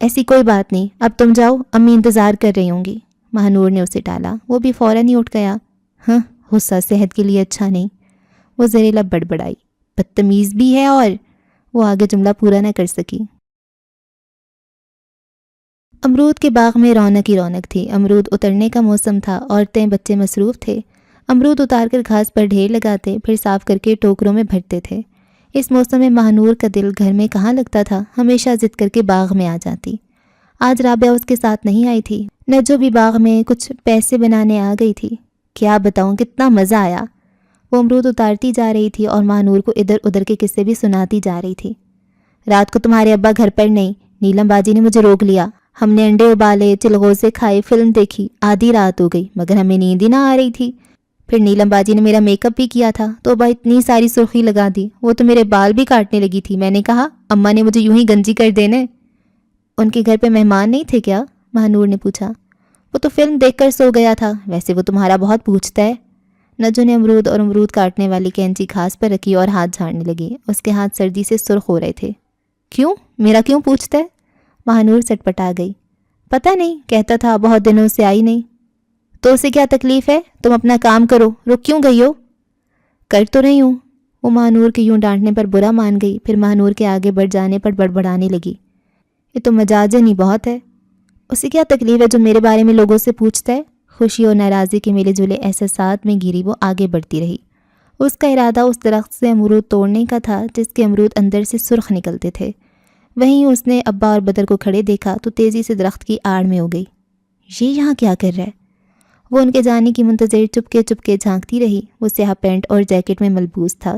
A: ایسی کوئی بات نہیں، اب تم جاؤ، امی انتظار کر رہی ہوں گی۔ مہنور نے اسے ٹالا۔ وہ بھی فوراً ہی اٹھ گیا۔ ہاں، غصہ صحت کے لیے اچھا نہیں، وہ زیر لب بڑبڑائی۔ بدتمیز بھی ہے اور… وہ آگے جملہ پورا نہ کر سکی۔ امرود کے باغ میں رونق ہی رونق تھی۔ امرود اترنے کا موسم تھا، عورتیں بچے مصروف تھے۔ امرود اتار کر گھاس پر ڈھیر لگاتے، پھر صاف کر کے ٹوکروں میں بھرتے تھے۔ اس موسم میں ماہنور کا دل گھر میں کہاں لگتا تھا، ہمیشہ ضد کر کے باغ میں آ جاتی۔ آج رابعہ اس کے ساتھ نہیں آئی تھی، نجو بھی باغ میں کچھ پیسے بنانے آ گئی تھی۔ کیا بتاؤں کتنا مزہ آیا۔ وہ امرود اتارتی جا رہی تھی اور ماہنور کو ادھر ادھر کے قصے بھی سناتی جا رہی تھی۔ رات کو تمہارے ابا گھر پر نہیں، نیلم باجی نے مجھے روک لیا، ہم نے انڈے ابالے، چلغوزے کھائے، فلم دیکھی، آدھی رات ہو گئی مگر ہمیں نیند ہی نہ آ رہی تھی۔ پھر نیلم باجی نے میرا میک اپ بھی کیا تھا تو ابا اتنی ساری سرخی لگا دی، وہ تو میرے بال بھی کاٹنے لگی تھی۔ میں نے کہا اماں نے مجھے یوں ہی گنجی کر دینے۔ ان کے گھر پہ مہمان نہیں تھے کیا؟ ماہنور نے پوچھا۔ وہ تو فلم دیکھ کر سو گیا تھا، ویسے وہ تمہارا بہت پوچھتا ہے۔ نجو نے امرود اور امرود کاٹنے والی کینچی گھاس پر رکھی اور ہاتھ جھاڑنے لگی۔ اس کے ہاتھ سردی سے سرخ ہو رہے تھے۔ کیوں؟ میرا کیوں پوچھتا ہے؟ ماہنور سٹپٹا گئی۔ پتہ نہیں، کہتا تھا بہت دنوں سے آئی نہیں۔ تو اسے کیا تکلیف ہے؟ تم اپنا کام کرو، رک کیوں گئی ہو؟ کر تو رہی ہوں۔ وہ ماہنور کے یوں ڈانٹنے پر برا مان گئی، پھر ماہنور کے آگے بڑھ جانے پر بڑبڑانے لگی۔ یہ تو مجاجن ہی بہت ہے۔ اسے کیا تکلیف ہے جو میرے بارے میں لوگوں سے پوچھتا ہے؟ خوشی اور ناراضی کے ملے جلے احساسات میں گھری وہ آگے بڑھتی رہی۔ اس کا ارادہ اس درخت سے امرود توڑنے کا تھا جس کے امرود اندر سے سرخ نکلتے تھے۔ وہیں اس نے ابا اور بدر کو کھڑے دیکھا تو تیزی سے درخت کی آڑ میں ہو گئی۔ یہ یہاں کیا کر رہا ہے؟ وہ ان کے جانے کی منتظر چپکے چپکے جھانکتی رہی۔ وہ سیاہ پینٹ اور جیکٹ میں ملبوس تھا،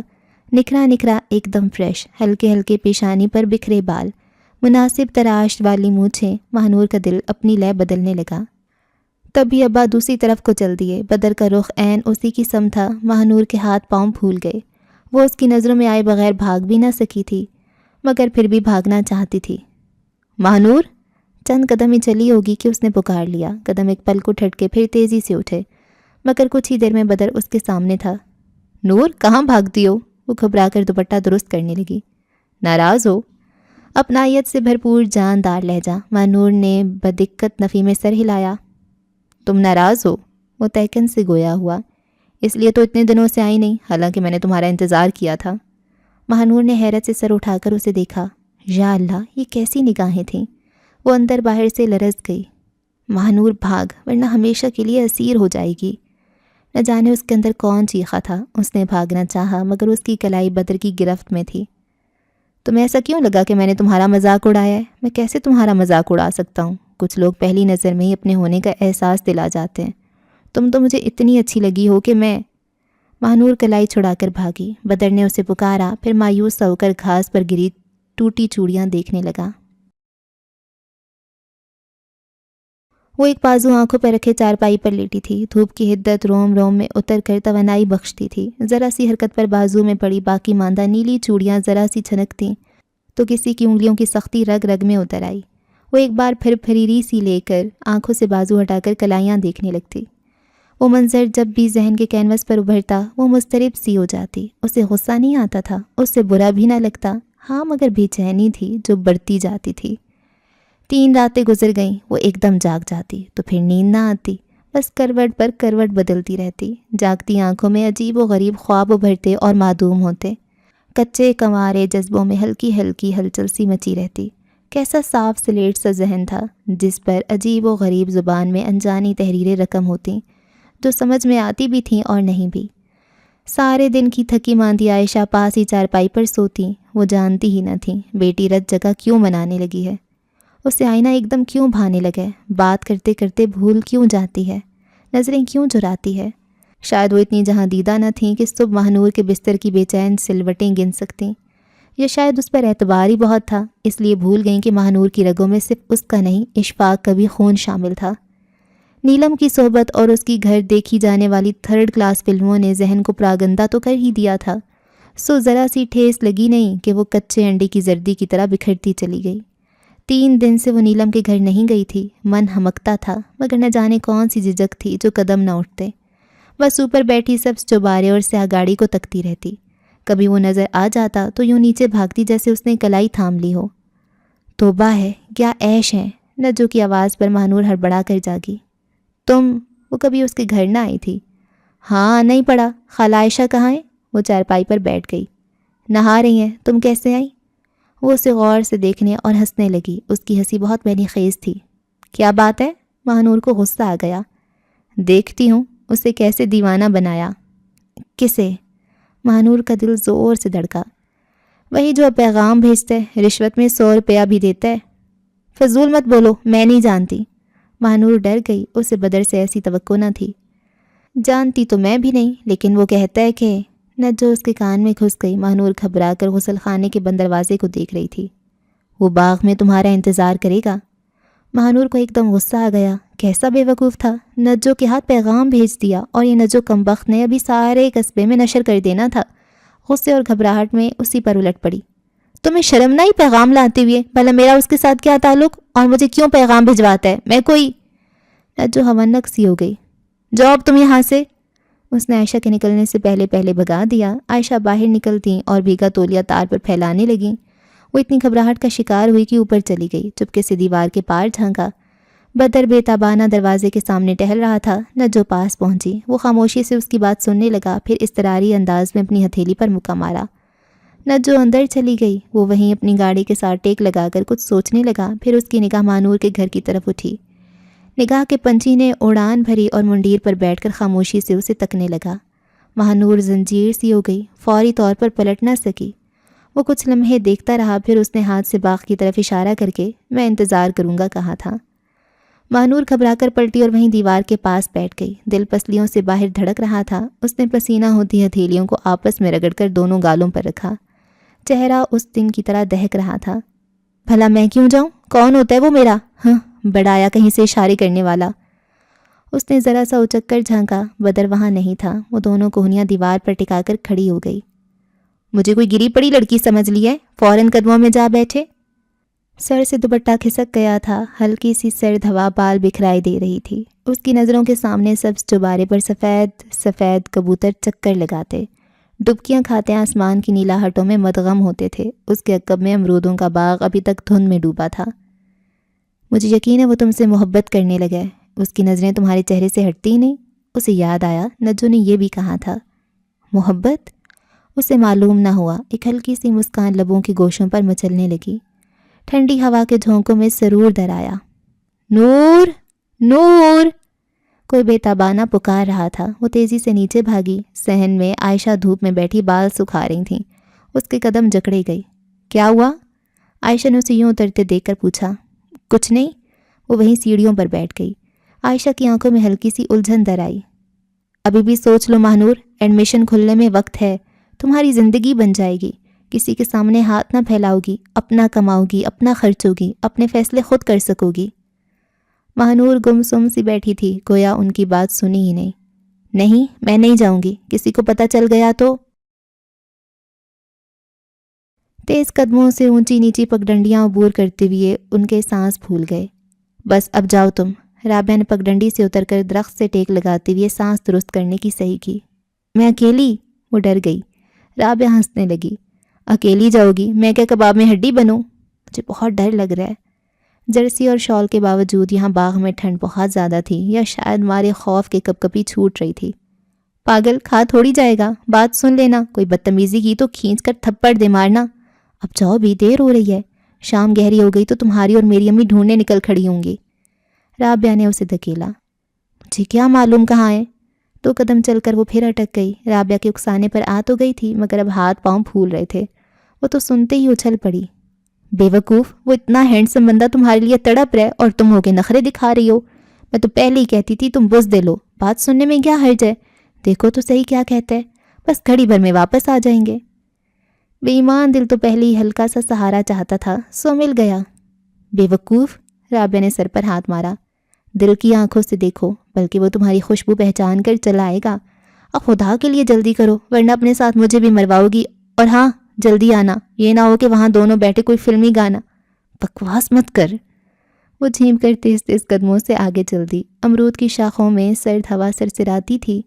A: نکھرا نکھرا ایک دم فریش، ہلکے ہلکے پیشانی پر بکھرے بال، مناسب تراش والی مونچھیں۔ ماہنور کا دل اپنی لے بدلنے لگا۔ تبھی ابا دوسری طرف کو چل دیے۔ بدر کا رخ عین اسی کی سم تھا۔ ماہنور کے ہاتھ پاؤں پھول گئے۔ وہ اس کی نظروں میں آئے بغیر بھاگ بھی نہ سکی تھی، مگر پھر بھی بھاگنا چاہتی تھی۔ ماہنور! چند قدم ہی چلی ہوگی کہ اس نے پکار لیا۔ قدم ایک پل کو ٹھٹکے پھر تیزی سے اٹھے، مگر کچھ ہی دیر میں بدر اس کے سامنے تھا۔ نور کہاں بھاگتی ہو؟ وہ گھبرا کر دوپٹہ درست کرنے لگی۔ ناراض ہو؟ اپنائیت سے بھرپور جاندار لہجہ۔ ماہنور نے بدقت نفی میں سر ہلایا۔ تم ناراض ہو؟ وہ تہکن سے گویا ہوا۔ اس لیے تو اتنے دنوں سے آئی نہیں، حالانکہ میں نے تمہارا انتظار کیا تھا۔ ماہنور نے حیرت سے سر اٹھا کر اسے دیکھا۔ یا اللہ، یہ کیسی نگاہیں تھیں! وہ اندر باہر سے لرز گئی۔ ماہنور بھاگ، ورنہ ہمیشہ کے لیے اسیر ہو جائے گی۔ نہ جانے اس کے اندر کون چیخا تھا۔ اس نے بھاگنا چاہا مگر اس کی کلائی بدر کی گرفت میں تھی۔ تمہیں ایسا کیوں لگا کہ میں نے تمہارا مذاق اڑایا ہے؟ میں کیسے تمہارا مذاق اڑا سکتا ہوں؟ کچھ لوگ پہلی نظر میں ہی اپنے ہونے کا احساس دلا جاتے ہیں۔ تم تو مجھے اتنی اچھی لگی ہو کہ میں… ماہنور کلائی چھڑا کر بھاگی۔ بدر نے اسے پکارا، پھر مایوس سا ہو کر گھاس پر گری ٹوٹی چوڑیاں دیکھنے لگا۔ وہ ایک بازو آنکھوں پر رکھے چارپائی پر لیٹی تھی۔ دھوپ کی حدت روم روم میں اتر کر توانائی بخشتی تھی۔ ذرا سی حرکت پر بازو میں پڑی باقی ماندہ نیلی چوڑیاں ذرا سی چھنکتیں تو کسی کی انگلیوں کی سختی رگ رگ میں اتر آئی۔ وہ ایک بار پھر پھریری سی لے کر آنکھوں سے بازو ہٹا کر کلائیاں دیکھنے لگتی۔ وہ منظر جب بھی ذہن کے کینوس پر ابھرتا وہ مضطرب سی ہو جاتی۔ اسے غصہ نہیں آتا تھا، اس سے برا بھی نہ لگتا، ہاں مگر بے چینی تھی جو بڑھتی جاتی تھی۔ 3 راتیں گزر گئیں۔ وہ ایک دم جاگ جاتی تو پھر نیند نہ آتی، بس کروٹ پر کروٹ بدلتی رہتی۔ جاگتی آنکھوں میں عجیب و غریب خواب ابھرتے اور معدوم ہوتے۔ کچے کنوارے جذبوں میں ہلکی ہلکی ہلچل سی مچی رہتی۔ کیسا صاف سلیٹ سا ذہن تھا جس پر عجیب و غریب زبان میں انجانی تحریریں رقم ہوتیں جو سمجھ میں آتی بھی تھیں اور نہیں بھی۔ سارے دن کی تھکی ماندی عائشہ پاس ہی چارپائی پر سوتی۔ وہ جانتی ہی نہ تھیں بیٹی رت جگہ کیوں منانے لگی ہے، اسے آئینہ ایک دم کیوں بھانے لگے، بات کرتے کرتے بھول کیوں جاتی ہے، نظریں کیوں چراتی ہے۔ شاید وہ اتنی جہاں دیدہ نہ تھیں کہ صبح ماہنور کے بستر کی بے چین سلوٹیں گن سکتیں، یا شاید اس پر اعتبار ہی بہت تھا، اس لیے بھول گئیں کہ ماہنور کی رگوں میں صرف اس کا نہیں اشفاق کا بھی خون شامل تھا۔ نیلم کی صحبت اور اس کی گھر دیکھی جانے والی 3rd کلاس فلموں نے ذہن کو پراگندہ تو کر ہی دیا تھا، سو ذرا سی ٹھیس لگی نہیں کہ وہ کچے انڈے کی زردی کی طرح بکھرتی چلی گئی۔ 3 دن سے وہ نیلم کے گھر نہیں گئی تھی۔ من ہمکتا تھا مگر نہ جانے کون سی جھجک تھی جو قدم نہ اٹھتے۔ بس اوپر بیٹھی سبز چوبارے اور سیاہ گاڑی کو تکتی رہتی۔ کبھی وہ نظر آ جاتا تو یوں نیچے بھاگتی جیسے اس نے کلائی تھام لی ہو۔ توبہ ہے، کیا عیش ہے! نجو کی آواز پر ماہنور ہڑبڑا کر جاگی۔ وہ کبھی اس کے گھر نہ آئی تھی؟ ہاں، نہیں پڑا۔ خالہ عائشہ کہاں ہے؟ وہ چارپائی پر بیٹھ گئی۔ نہا رہی ہیں۔ تم کیسے آئی؟ وہ اسے غور سے دیکھنے اور ہنسنے لگی۔ اس کی ہنسی بہت بینی خیز تھی۔ کیا بات ہے؟ ماہنور کو غصہ آ گیا۔ دیکھتی ہوں اسے کیسے دیوانہ بنایا۔ کسے؟ ماہنور کا دل زور سے دھڑکا۔ وہی جو پیغام بھیجتا ہے، رشوت میں 100 روپیہ بھی دیتا ہے۔ فضول مت بولو، میں نہیں جانتی۔ ماہنور ڈر گئی، اسے بدر سے ایسی توقع نہ تھی۔ جانتی تو میں بھی نہیں، لیکن وہ کہتا ہے کہ نجو اس کے کان میں گھس گئی۔ ماہنور گھبرا کر غسل خانے کے بند دروازے کو دیکھ رہی تھی۔ وہ باغ میں تمہارا انتظار کرے گا۔ ماہنور کو ایک دم غصہ آ گیا، کیسا بے وقوف تھا، نجو کے ہاتھ پیغام بھیج دیا، اور یہ نجو کمبخت نے ابھی سارے قصبے میں نشر کر دینا تھا۔ غصے اور گھبراہٹ میں اسی پر الٹ پڑی۔ تمہیں شرم نہ آئی پیغام لاتے ہوئے؟ بھلا میرا اس کے ساتھ کیا تعلق، اور مجھے کیوں پیغام بھجواتا ہے؟ میں کوئی… نجو ہونک سی ہو گئی۔ جاؤ اب تم یہاں سے۔ اس نے عائشہ کے نکلنے سے پہلے بھگا دیا۔ عائشہ باہر نکلتیں اور بھیگا تولیہ تار پر پھیلانے لگیں۔ وہ اتنی گھبراہٹ کا شکار ہوئی کہ اوپر چلی گئی، چپکے سے دیوار کے پار جھانکا۔ بدر بے تابانہ دروازے کے سامنے ٹہل رہا تھا۔ نجو پاس پہنچی، وہ خاموشی سے اس کی بات سننے لگا، پھر اضطراری انداز میں اپنی ہتھیلی پر مکہ مارا۔ نجو اندر چلی گئی، وہ وہیں اپنی گاڑی کے ساتھ ٹیک لگا کر کچھ سوچنے لگا، پھر اس کی نگاہ مانور کے گھر کی طرف اٹھی۔ نگاہ کے پنچھی نے اڑان بھری اور منڈیر پر بیٹھ کر خاموشی سے اسے تکنے لگا۔ ماہنور زنجیر سی ہو گئی، فوری طور پر پلٹ نہ سکی۔ وہ کچھ لمحے دیکھتا رہا، پھر اس نے ہاتھ سے باغ کی طرف اشارہ کر کے میں انتظار کروں گا کہا تھا۔ ماہنور گھبرا کر پلٹی اور وہیں دیوار کے پاس بیٹھ گئی۔ دل پسلیوں سے باہر دھڑک رہا تھا۔ اس نے پسینہ ہوتی ہتھیلیوں کو آپس میں رگڑ کر دونوں گالوں پر رکھا۔ چہرہ اس دن کی طرح دہک رہا تھا۔ بھلا میں کیوں جاؤں؟ کون ہوتا ہے وہ میرا؟ ہاں، بڑایا کہیں سے اشارے کرنے والا۔ اس نے ذرا سا اچک کر جھانکا، بدر وہاں نہیں تھا۔ وہ دونوں کوہنیاں دیوار پر ٹکا کر کھڑی ہو گئی۔ مجھے کوئی گری پڑی لڑکی سمجھ لی ہے؟ فوراً قدموں میں جا بیٹھے۔ سر سے دوپٹہ کھسک گیا تھا، ہلکی سی سرد ہوا بال بکھرائی دے رہی تھی۔ اس کی نظروں کے سامنے سبز چوبارے پر سفید سفید کبوتر چکر لگاتے، ڈبکیاں کھاتے آسمان کی نیلاہٹوں میں مدغم ہوتے تھے۔ اس کے عقب میں امرودوں کا باغ ابھی تک دھند میں ڈوبا تھا۔ مجھے یقین ہے وہ تم سے محبت کرنے لگا ہے، اس کی نظریں تمہارے چہرے سے ہٹتی ہی نہیں۔ اسے یاد آیا نجو نے یہ بھی کہا تھا۔ محبت؟ اسے معلوم نہ ہوا۔ ایک ہلکی سی مسکان لبوں کے گوشوں پر مچلنے لگی۔ ٹھنڈی ہوا کے جھونکوں میں سرور در آیا۔ نور، نور! کوئی بے تابانہ پکار رہا تھا۔ وہ تیزی سے نیچے بھاگی۔ صحن میں عائشہ دھوپ میں بیٹھی بال سکھا رہی تھیں۔ اس کے قدم جکڑے گئی۔ کیا ہوا؟ عائشہ نے اسے یوں اترتے دیکھ کر پوچھا۔ کچھ نہیں۔ وہ وہیں سیڑھیوں پر بیٹھ گئی۔ عائشہ کی آنکھوں میں ہلکی سی الجھن در آئی۔ ابھی بھی سوچ لو ماہنور، ایڈمیشن کھلنے میں وقت ہے، تمہاری زندگی بن جائے گی، کسی کے سامنے ہاتھ نہ پھیلاؤ گی، اپنا کماؤ گی، اپنا خرچو گی، اپنے فیصلے خود کر سکو گی۔ ماہنور گمسم سی بیٹھی تھی، گویا ان کی بات سنی ہی نہیں۔ نہیں، میں نہیں جاؤں گی، کسی کو پتہ چل گیا تو… تیز قدموں سے اونچی نیچی پگڈنڈیاں عبور کرتے ہوئے ان کے سانس پھول گئے۔ بس اب جاؤ تم۔ رابعہ نے پگڈنڈی سے اتر کر درخت سے ٹیک لگاتے ہوئے سانس درست کرنے کی صحیح کی۔ میں اکیلی؟ وہ ڈر گئی۔ رابعہ ہنسنے لگی۔ اکیلی جاؤ گی؟ میں کیا کباب میں ہڈی بنوں؟ مجھے بہت ڈر لگ رہا ہے۔ جرسی اور شال کے باوجود یہاں باغ میں ٹھنڈ بہت زیادہ تھی، یا شاید مارے خوف کے کپ کپی چھوٹ رہی تھی۔ پاگل، کھا تھوڑی جائے گا، بات سن لینا، کوئی بدتمیزی کی تو کھینچ کر تھپڑ دے مارنا۔ اب جاؤ بھی، دیر ہو رہی ہے، شام گہری ہو گئی تو تمہاری اور میری امی ڈھونڈنے نکل کھڑی ہوں گی۔ رابعہ نے اسے دھکیلا۔ مجھے کیا معلوم کہاں ہے؟ 2 قدم چل کر وہ پھر اٹک گئی۔ رابعہ کے اکسانے پر آ تو گئی تھی، مگر اب ہاتھ پاؤں پھول رہے تھے۔ وہ تو سنتے ہی اچھل پڑی۔ بے وقوف، وہ اتنا ہینڈسم بندہ تمہارے لیے تڑپ رہا ہے اور تم ہو کے نخرے دکھا رہی ہو۔ میں تو پہلے ہی کہتی تھی تم بزدل ہو، بات سننے میں کیا حرج ہے؟ دیکھو تو صحیح کیا کہتا ہے، بس گھڑی بھر میں واپس آ جائیں گے۔ بے ایمان دل تو پہلے ہی ہلکا سا سہارا چاہتا تھا، سو مل گیا۔ بے وقوف، رابعہ نے سر پر ہاتھ مارا۔ دل کی آنکھوں سے دیکھو، بلکہ وہ تمہاری خوشبو پہچان کر چلا آئے گا۔ اب خدا کے لیے جلدی کرو، ورنہ اپنے ساتھ مجھے بھی مرواؤ گی۔ اور ہاں، جلدی آنا، یہ نہ ہو کہ وہاں دونوں بیٹھے کوئی فلمی گانا۔ بکواس مت کر۔ وہ جھیم کر تیز تیز قدموں سے آگے چل دی۔ امرود کی شاخوں میں سرد ہوا سرسراتی تھی۔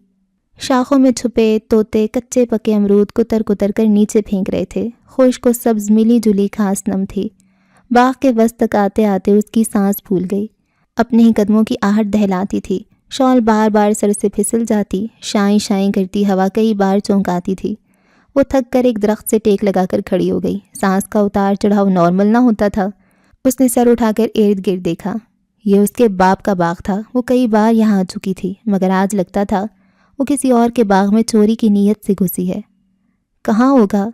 A: شاخوں میں چھپے طوطے کچے پکے امرود کتر کتر کر نیچے پھینک رہے تھے۔ خشک و سبز ملی جلی گھاس نم تھی۔ باغ کے وسط تک آتے آتے اس کی سانس پھول گئی۔ اپنے ہی قدموں کی آہٹ دہلاتی تھی۔ شال بار بار سر سے پھسل جاتی، شائیں شائیں کرتی ہوا کئی بار چونکاتی تھی۔ وہ تھک کر ایک درخت سے ٹیک لگا کر کھڑی ہو گئی۔ سانس کا اتار چڑھاؤ نارمل نہ ہوتا تھا۔ اس نے سر اٹھا کر ارد گرد دیکھا۔ یہ اس کے باپ کا باغ تھا۔ وہ کئی بار یہاں آ چکی تھی، مگر آج لگتا تھا وہ کسی اور کے باغ میں چوری کی نیت سے گھسی ہے۔ کہاں ہوگا؟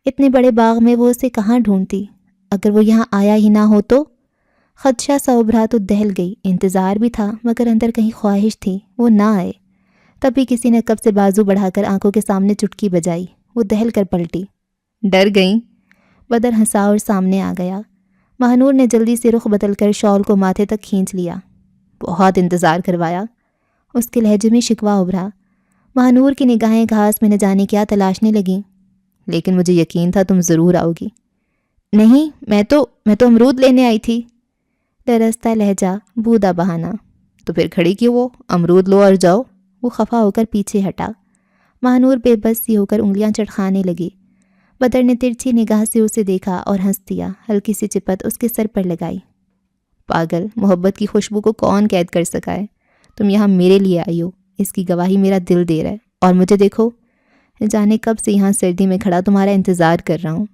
A: اتنے بڑے باغ میں وہ اسے کہاں ڈھونڈتی؟ اگر وہ یہاں آیا ہی نہ ہو تو؟ خدشہ سا ابھرا تو دہل گئی۔ انتظار بھی تھا مگر اندر کہیں خواہش تھی وہ نہ آئے۔ تبھی کسی نے کب سے بازو بڑھا کر آنکھوں کے سامنے چٹکی بجائی۔ وہ دہل کر پلٹی۔ ڈر گئیں؟ بدر ہنسا اور سامنے آ گیا۔ مہنور نے جلدی سے رخ بدل کر شال کو ماتھے تک کھینچ لیا۔ بہت انتظار کروایا۔ اس کے لہجے میں شکوہ ابھرا۔ مہنور کی نگاہیں گھاس میں نہ جانے کیا تلاشنے لگیں۔ لیکن مجھے یقین تھا تم ضرور آؤ گی۔ نہیں، میں تو امرود لینے آئی تھی۔ درستہ لہجہ، بودا بہانہ۔ تو پھر کھڑی کیوں وہ؟ امرود لو اور جاؤ۔ وہ خفا ہو کر پیچھے ہٹا۔ مہنور بے بس سی ہو کر انگلیاں چٹخانے لگی۔ بدر نے ترچھی نگاہ سے اسے دیکھا اور ہنس دیا۔ ہلکی سی چپت اس کے سر پر لگائی۔ پاگل، محبت کی خوشبو کو کون قید کر سکا ہے؟ تم یہاں میرے لیے آئی ہو، اس کی گواہی میرا دل دے رہا ہے۔ اور مجھے دیکھو، جانے کب سے یہاں سردی میں کھڑا تمہارا انتظار کر رہا ہوں۔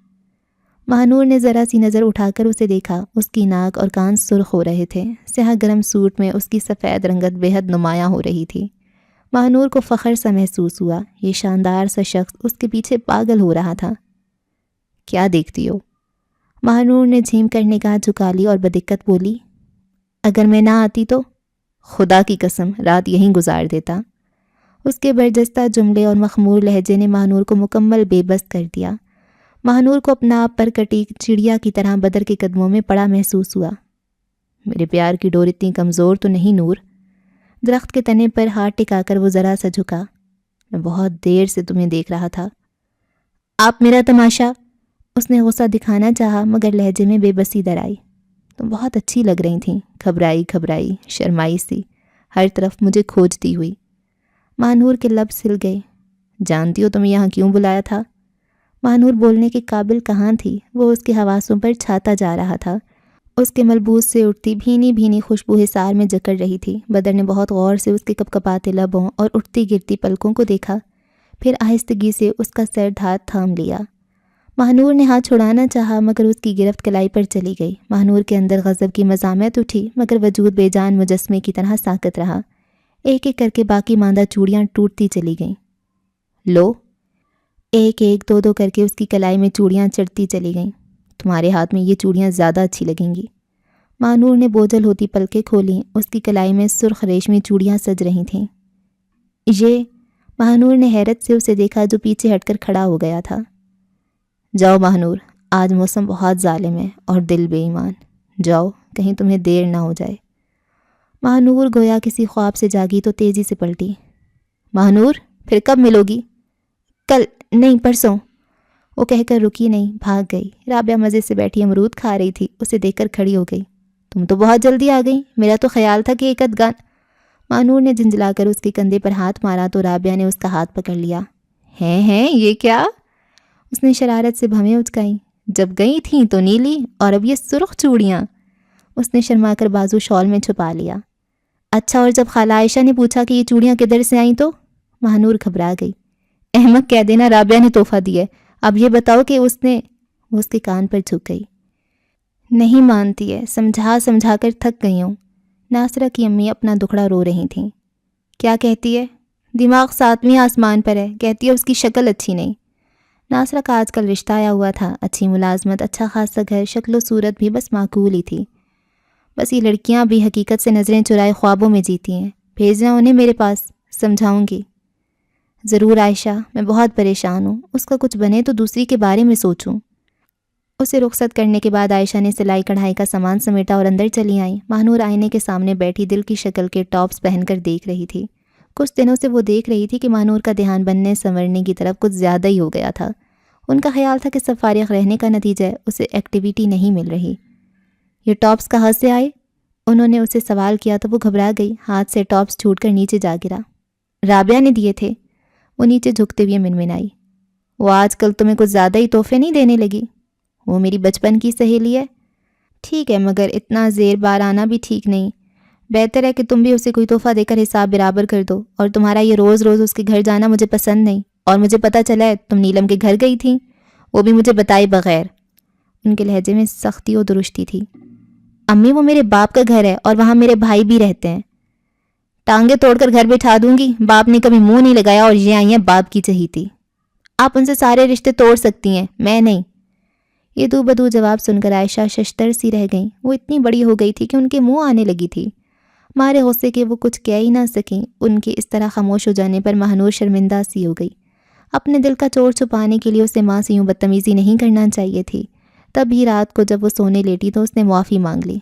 A: مہنور نے ذرا سی نظر اٹھا کر اسے دیکھا۔ اس کی ناک اور کان سرخ ہو رہے تھے۔ سیاہ گرم سوٹ میں اس کی سفید رنگت بے حد نمایاں ہو رہی تھی۔ مہنور کو فخر سا محسوس ہوا۔ یہ شاندار سا شخص اس کے پیچھے پاگل ہو رہا تھا۔ کیا دیکھتی ہو؟ مہنور نے جھیم کر نگاہ جھکا لی اور بدقت بولی، اگر میں نہ آتی تو خدا کی قسم رات یہیں گزار دیتا۔ اس کے برجستہ جملے اور مخمور لہجے نے مہنور کو مکمل بے بس کر دیا۔ مہنور کو اپنا آپ پر کٹی چڑیا کی طرح بدر کے قدموں میں پڑا محسوس ہوا۔ میرے پیار کی ڈور اتنی کمزور تو نہیں نور؟ درخت کے تنے پر ہاتھ ٹکا کر وہ ذرا سا جھکا۔ میں بہت دیر سے تمہیں دیکھ رہا تھا۔ آپ میرا تماشا؟ اس نے غصہ دکھانا چاہا مگر لہجے میں بے بسی در آئی۔ تم بہت اچھی لگ رہی تھیں، گھبرائی شرمائی سی، ہر طرف مجھے کھوجتی ہوئی۔ مہنور کے لب سل گئے۔ جانتی ہو تمہیں یہاں کیوں بلایا تھا؟ مہنور بولنے کے قابل کہاں تھی، وہ اس کے حواسوں پر چھاتا جا رہا تھا۔ اس کے ملبوس سے اٹھتی بھینی بھینی خوشبو حصار میں جکڑ رہی تھی۔ بدر نے بہت غور سے اس کے کپکپاتے لبوں اور اٹھتی گرتی پلکوں کو دیکھا، پھر آہستگی سے اس کا سر ہاتھ تھام لیا۔ مہنور نے ہاتھ چھڑانا چاہا مگر اس کی گرفت کلائی پر چلی گئی۔ مہنور کے اندر غضب کی مزاحمت اٹھی مگر وجود بے جان مجسمے کی طرح ساکت رہا۔ ایک ایک کر کے باقی ماندہ چوڑیاں ٹوٹتی چلی گئیں۔ لو، ایک ایک دو کر کے اس کی کلائی میں چوڑیاں چڑھتی چلی گئیں۔ تمہارے ہاتھ میں یہ چوڑیاں زیادہ اچھی لگیں گی۔ مہنور نے بوجھل ہوتی پلکیں کھولیں۔ اس کی کلائی میں سرخ ریشمی چوڑیاں سج رہی تھیں۔ یہ؟ مہنور نے حیرت سے اسے دیکھا جو پیچھے ہٹ کر کھڑا ہو گیا تھا۔ جاؤ مہنور، آج موسم بہت ظالم ہے اور دل بے ایمان۔ جاؤ، کہیں تمہیں دیر نہ ہو جائے۔ مہنور گویا کسی خواب سے جاگی تو تیزی سے پلٹی۔ مہنور، پھر کب ملو گی؟ کل نہیں، پرسوں۔ وہ کہہ کر رکی نہیں، بھاگ گئی۔ رابعہ مزے سے بیٹھی امرود کھا رہی تھی، اسے دیکھ کر کھڑی ہو گئی۔ تم تو بہت جلدی آ گئی، میرا تو خیال تھا کہ ایک ادھ گان۔ مہنور نے جھنجھلا کر اس کے کندھے پر ہاتھ مارا تو رابعہ نے اس کا ہاتھ پکڑ لیا۔ ہیں یہ کیا؟ اس نے شرارت سے بھویں اچکائیں۔ جب گئی تھیں تو نیلی، اور اب یہ سرخ چوڑیاں۔ اس نے شرما کر بازو شال میں چھپا لیا۔ اچھا، اور جب خالہ عائشہ نے پوچھا کہ یہ چوڑیاں کدھر سے آئیں تو؟ مہنور گھبرا گئی۔ احمق کہہ دینا رابعہ نے تحفہ دیا ہے۔ اب یہ بتاؤ کہ اس نے… وہ اس کے کان پر جھک گئی۔ نہیں مانتی ہے، سمجھا کر تھک گئی ہوں۔ ناصرہ کی امی اپنا دکھڑا رو رہی تھیں۔ کیا کہتی ہے؟ دماغ ساتویں آسمان پر ہے، کہتی ہے اس کی شکل اچھی نہیں۔ ناصرہ کا آج کل رشتہ آیا ہوا تھا، اچھی ملازمت، اچھا خاصا گھر، شکل و صورت بھی بس معقول ہی تھی۔ بس یہ لڑکیاں بھی حقیقت سے نظریں چرائے خوابوں میں جیتی ہیں۔ بھیجنا انہیں میرے پاس، سمجھاؤں گی۔ ضرور عائشہ، میں بہت پریشان ہوں، اس کا کچھ بنے تو دوسری کے بارے میں سوچوں۔ اسے رخصت کرنے کے بعد عائشہ نے سلائی کڑھائی کا سامان سمیٹا اور اندر چلی آئیں۔ مہنور آئینے کے سامنے بیٹھی دل کی شکل کے ٹاپس پہن کر دیکھ رہی تھی۔ کچھ دنوں سے وہ دیکھ رہی تھی کہ مہنور کا دھیان بننے سنورنے کی طرف کچھ زیادہ ہی ہو گیا تھا۔ ان کا خیال تھا کہ سب فارغ رہنے کا نتیجہ اسے ایکٹیویٹی نہیں مل رہی۔ یہ ٹاپس کہاں سے آئے؟ انہوں نے اسے سوال کیا تو وہ گھبرا گئی، ہاتھ سے ٹاپس چھوٹ کر نیچے جا گرا۔ رابعہ نے دیے تھے، وہ نیچے جھکتے ہوئے منمنائی۔ وہ آج کل تمہیں کچھ زیادہ ہی تحفے نہیں دینے لگی؟ وہ میری بچپن کی سہیلی ہے۔ ٹھیک ہے، مگر اتنا زیر بار آنا بھی ٹھیک نہیں۔ بہتر ہے کہ تم بھی اسے کوئی تحفہ دے کر حساب برابر کر دو، اور تمہارا یہ روز روز اس کے گھر جانا مجھے پسند نہیں۔ اور مجھے پتہ چلا ہے تم نیلم کے گھر گئی تھیں، وہ بھی مجھے بتائے بغیر۔ ان کے لہجے میں سختی و درشتی تھی۔ امی، وہ میرے باپ کا گھر ہے اور وہاں میرے بھائی بھی رہتے ہیں۔ ٹانگیں توڑ کر گھر بٹھا دوں گی۔ باپ نے کبھی منہ نہیں لگایا اور یہ آئی ہیں باپ کی چہیتی۔ آپ ان سے سارے رشتے توڑ سکتی ہیں، میں نہیں۔ یہ دو بدو جواب سن کر عائشہ ششتر سی رہ گئیں۔ وہ اتنی بڑی ہو گئی تھی کہ ان کے منہ آنے لگی تھی۔ مارے غصے کے وہ کچھ کہہ ہی نہ سکیں۔ ان کے اس طرح خاموش ہو جانے پر ماہنور شرمندہ سی ہو گئی۔ اپنے دل کا چور چھپانے کے لیے اسے ماں سے یوں بدتمیزی نہیں کرنا چاہیے تھی۔ تب ہی رات کو جب وہ سونے لیٹی تو اس نے معافی مانگ لی۔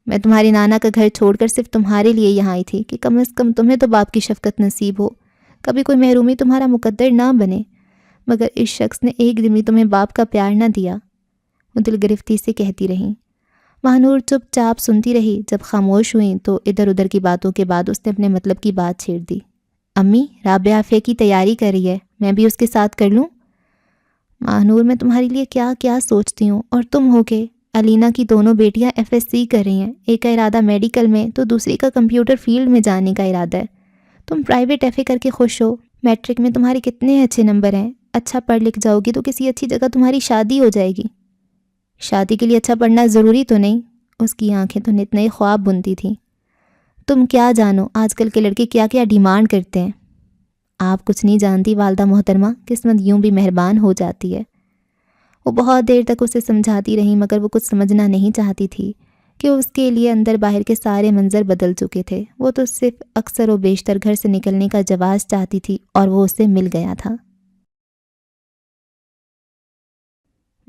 A: میں تمہاری نانا کا گھر چھوڑ کر صرف تمہارے لیے یہاں آئی تھی کہ کم از کم تمہیں تو باپ کی شفقت نصیب ہو، کبھی کوئی محرومی تمہارا مقدر نہ بنے، مگر اس شخص نے ایک دن بھی تمہیں باپ کا پیار نہ دیا، وہ دل گرفتی سے کہتی رہیں۔ ماہنور چپ چاپ سنتی رہی۔ جب خاموش ہوئیں تو ادھر ادھر کی باتوں کے بعد اس نے اپنے مطلب کی بات چھیڑ دی۔ امی، رابعہ عافیہ کی تیاری کر رہی ہے، میں بھی اس کے ساتھ کر لوں؟ ماہنور، میں تمہارے لیے کیا کیا سوچتی ہوں، اور تم ہو کے علینا کی دونوں بیٹیاں FSC کر رہی ہیں، ایک کا ارادہ میڈیکل میں تو دوسری کا کمپیوٹر فیلڈ میں جانے کا ارادہ ہے۔ تم پرائیویٹ FA کر کے خوش ہو، میٹرک میں تمہارے کتنے اچھے نمبر ہیں، اچھا پڑھ لکھ جاؤ گی تو کسی اچھی جگہ تمہاری شادی ہو جائے گی۔ شادی کے لیے اچھا پڑھنا ضروری تو نہیں؟ اس کی آنکھیں تو نت نئے خواب بنتی تھیں۔ تم کیا جانو آج کل کے لڑکے کیا کیا ڈیمانڈ کرتے ہیں۔ آپ کچھ نہیں جانتی والدہ محترمہ، قسمت یوں بھی مہربان ہو جاتی ہے۔ وہ بہت دیر تک اسے سمجھاتی رہیں مگر وہ کچھ سمجھنا نہیں چاہتی تھی کہ اس کے لیے اندر باہر کے سارے منظر بدل چکے تھے۔ وہ تو صرف اکثر و بیشتر گھر سے نکلنے کا جواز چاہتی تھی اور وہ اسے مل گیا تھا۔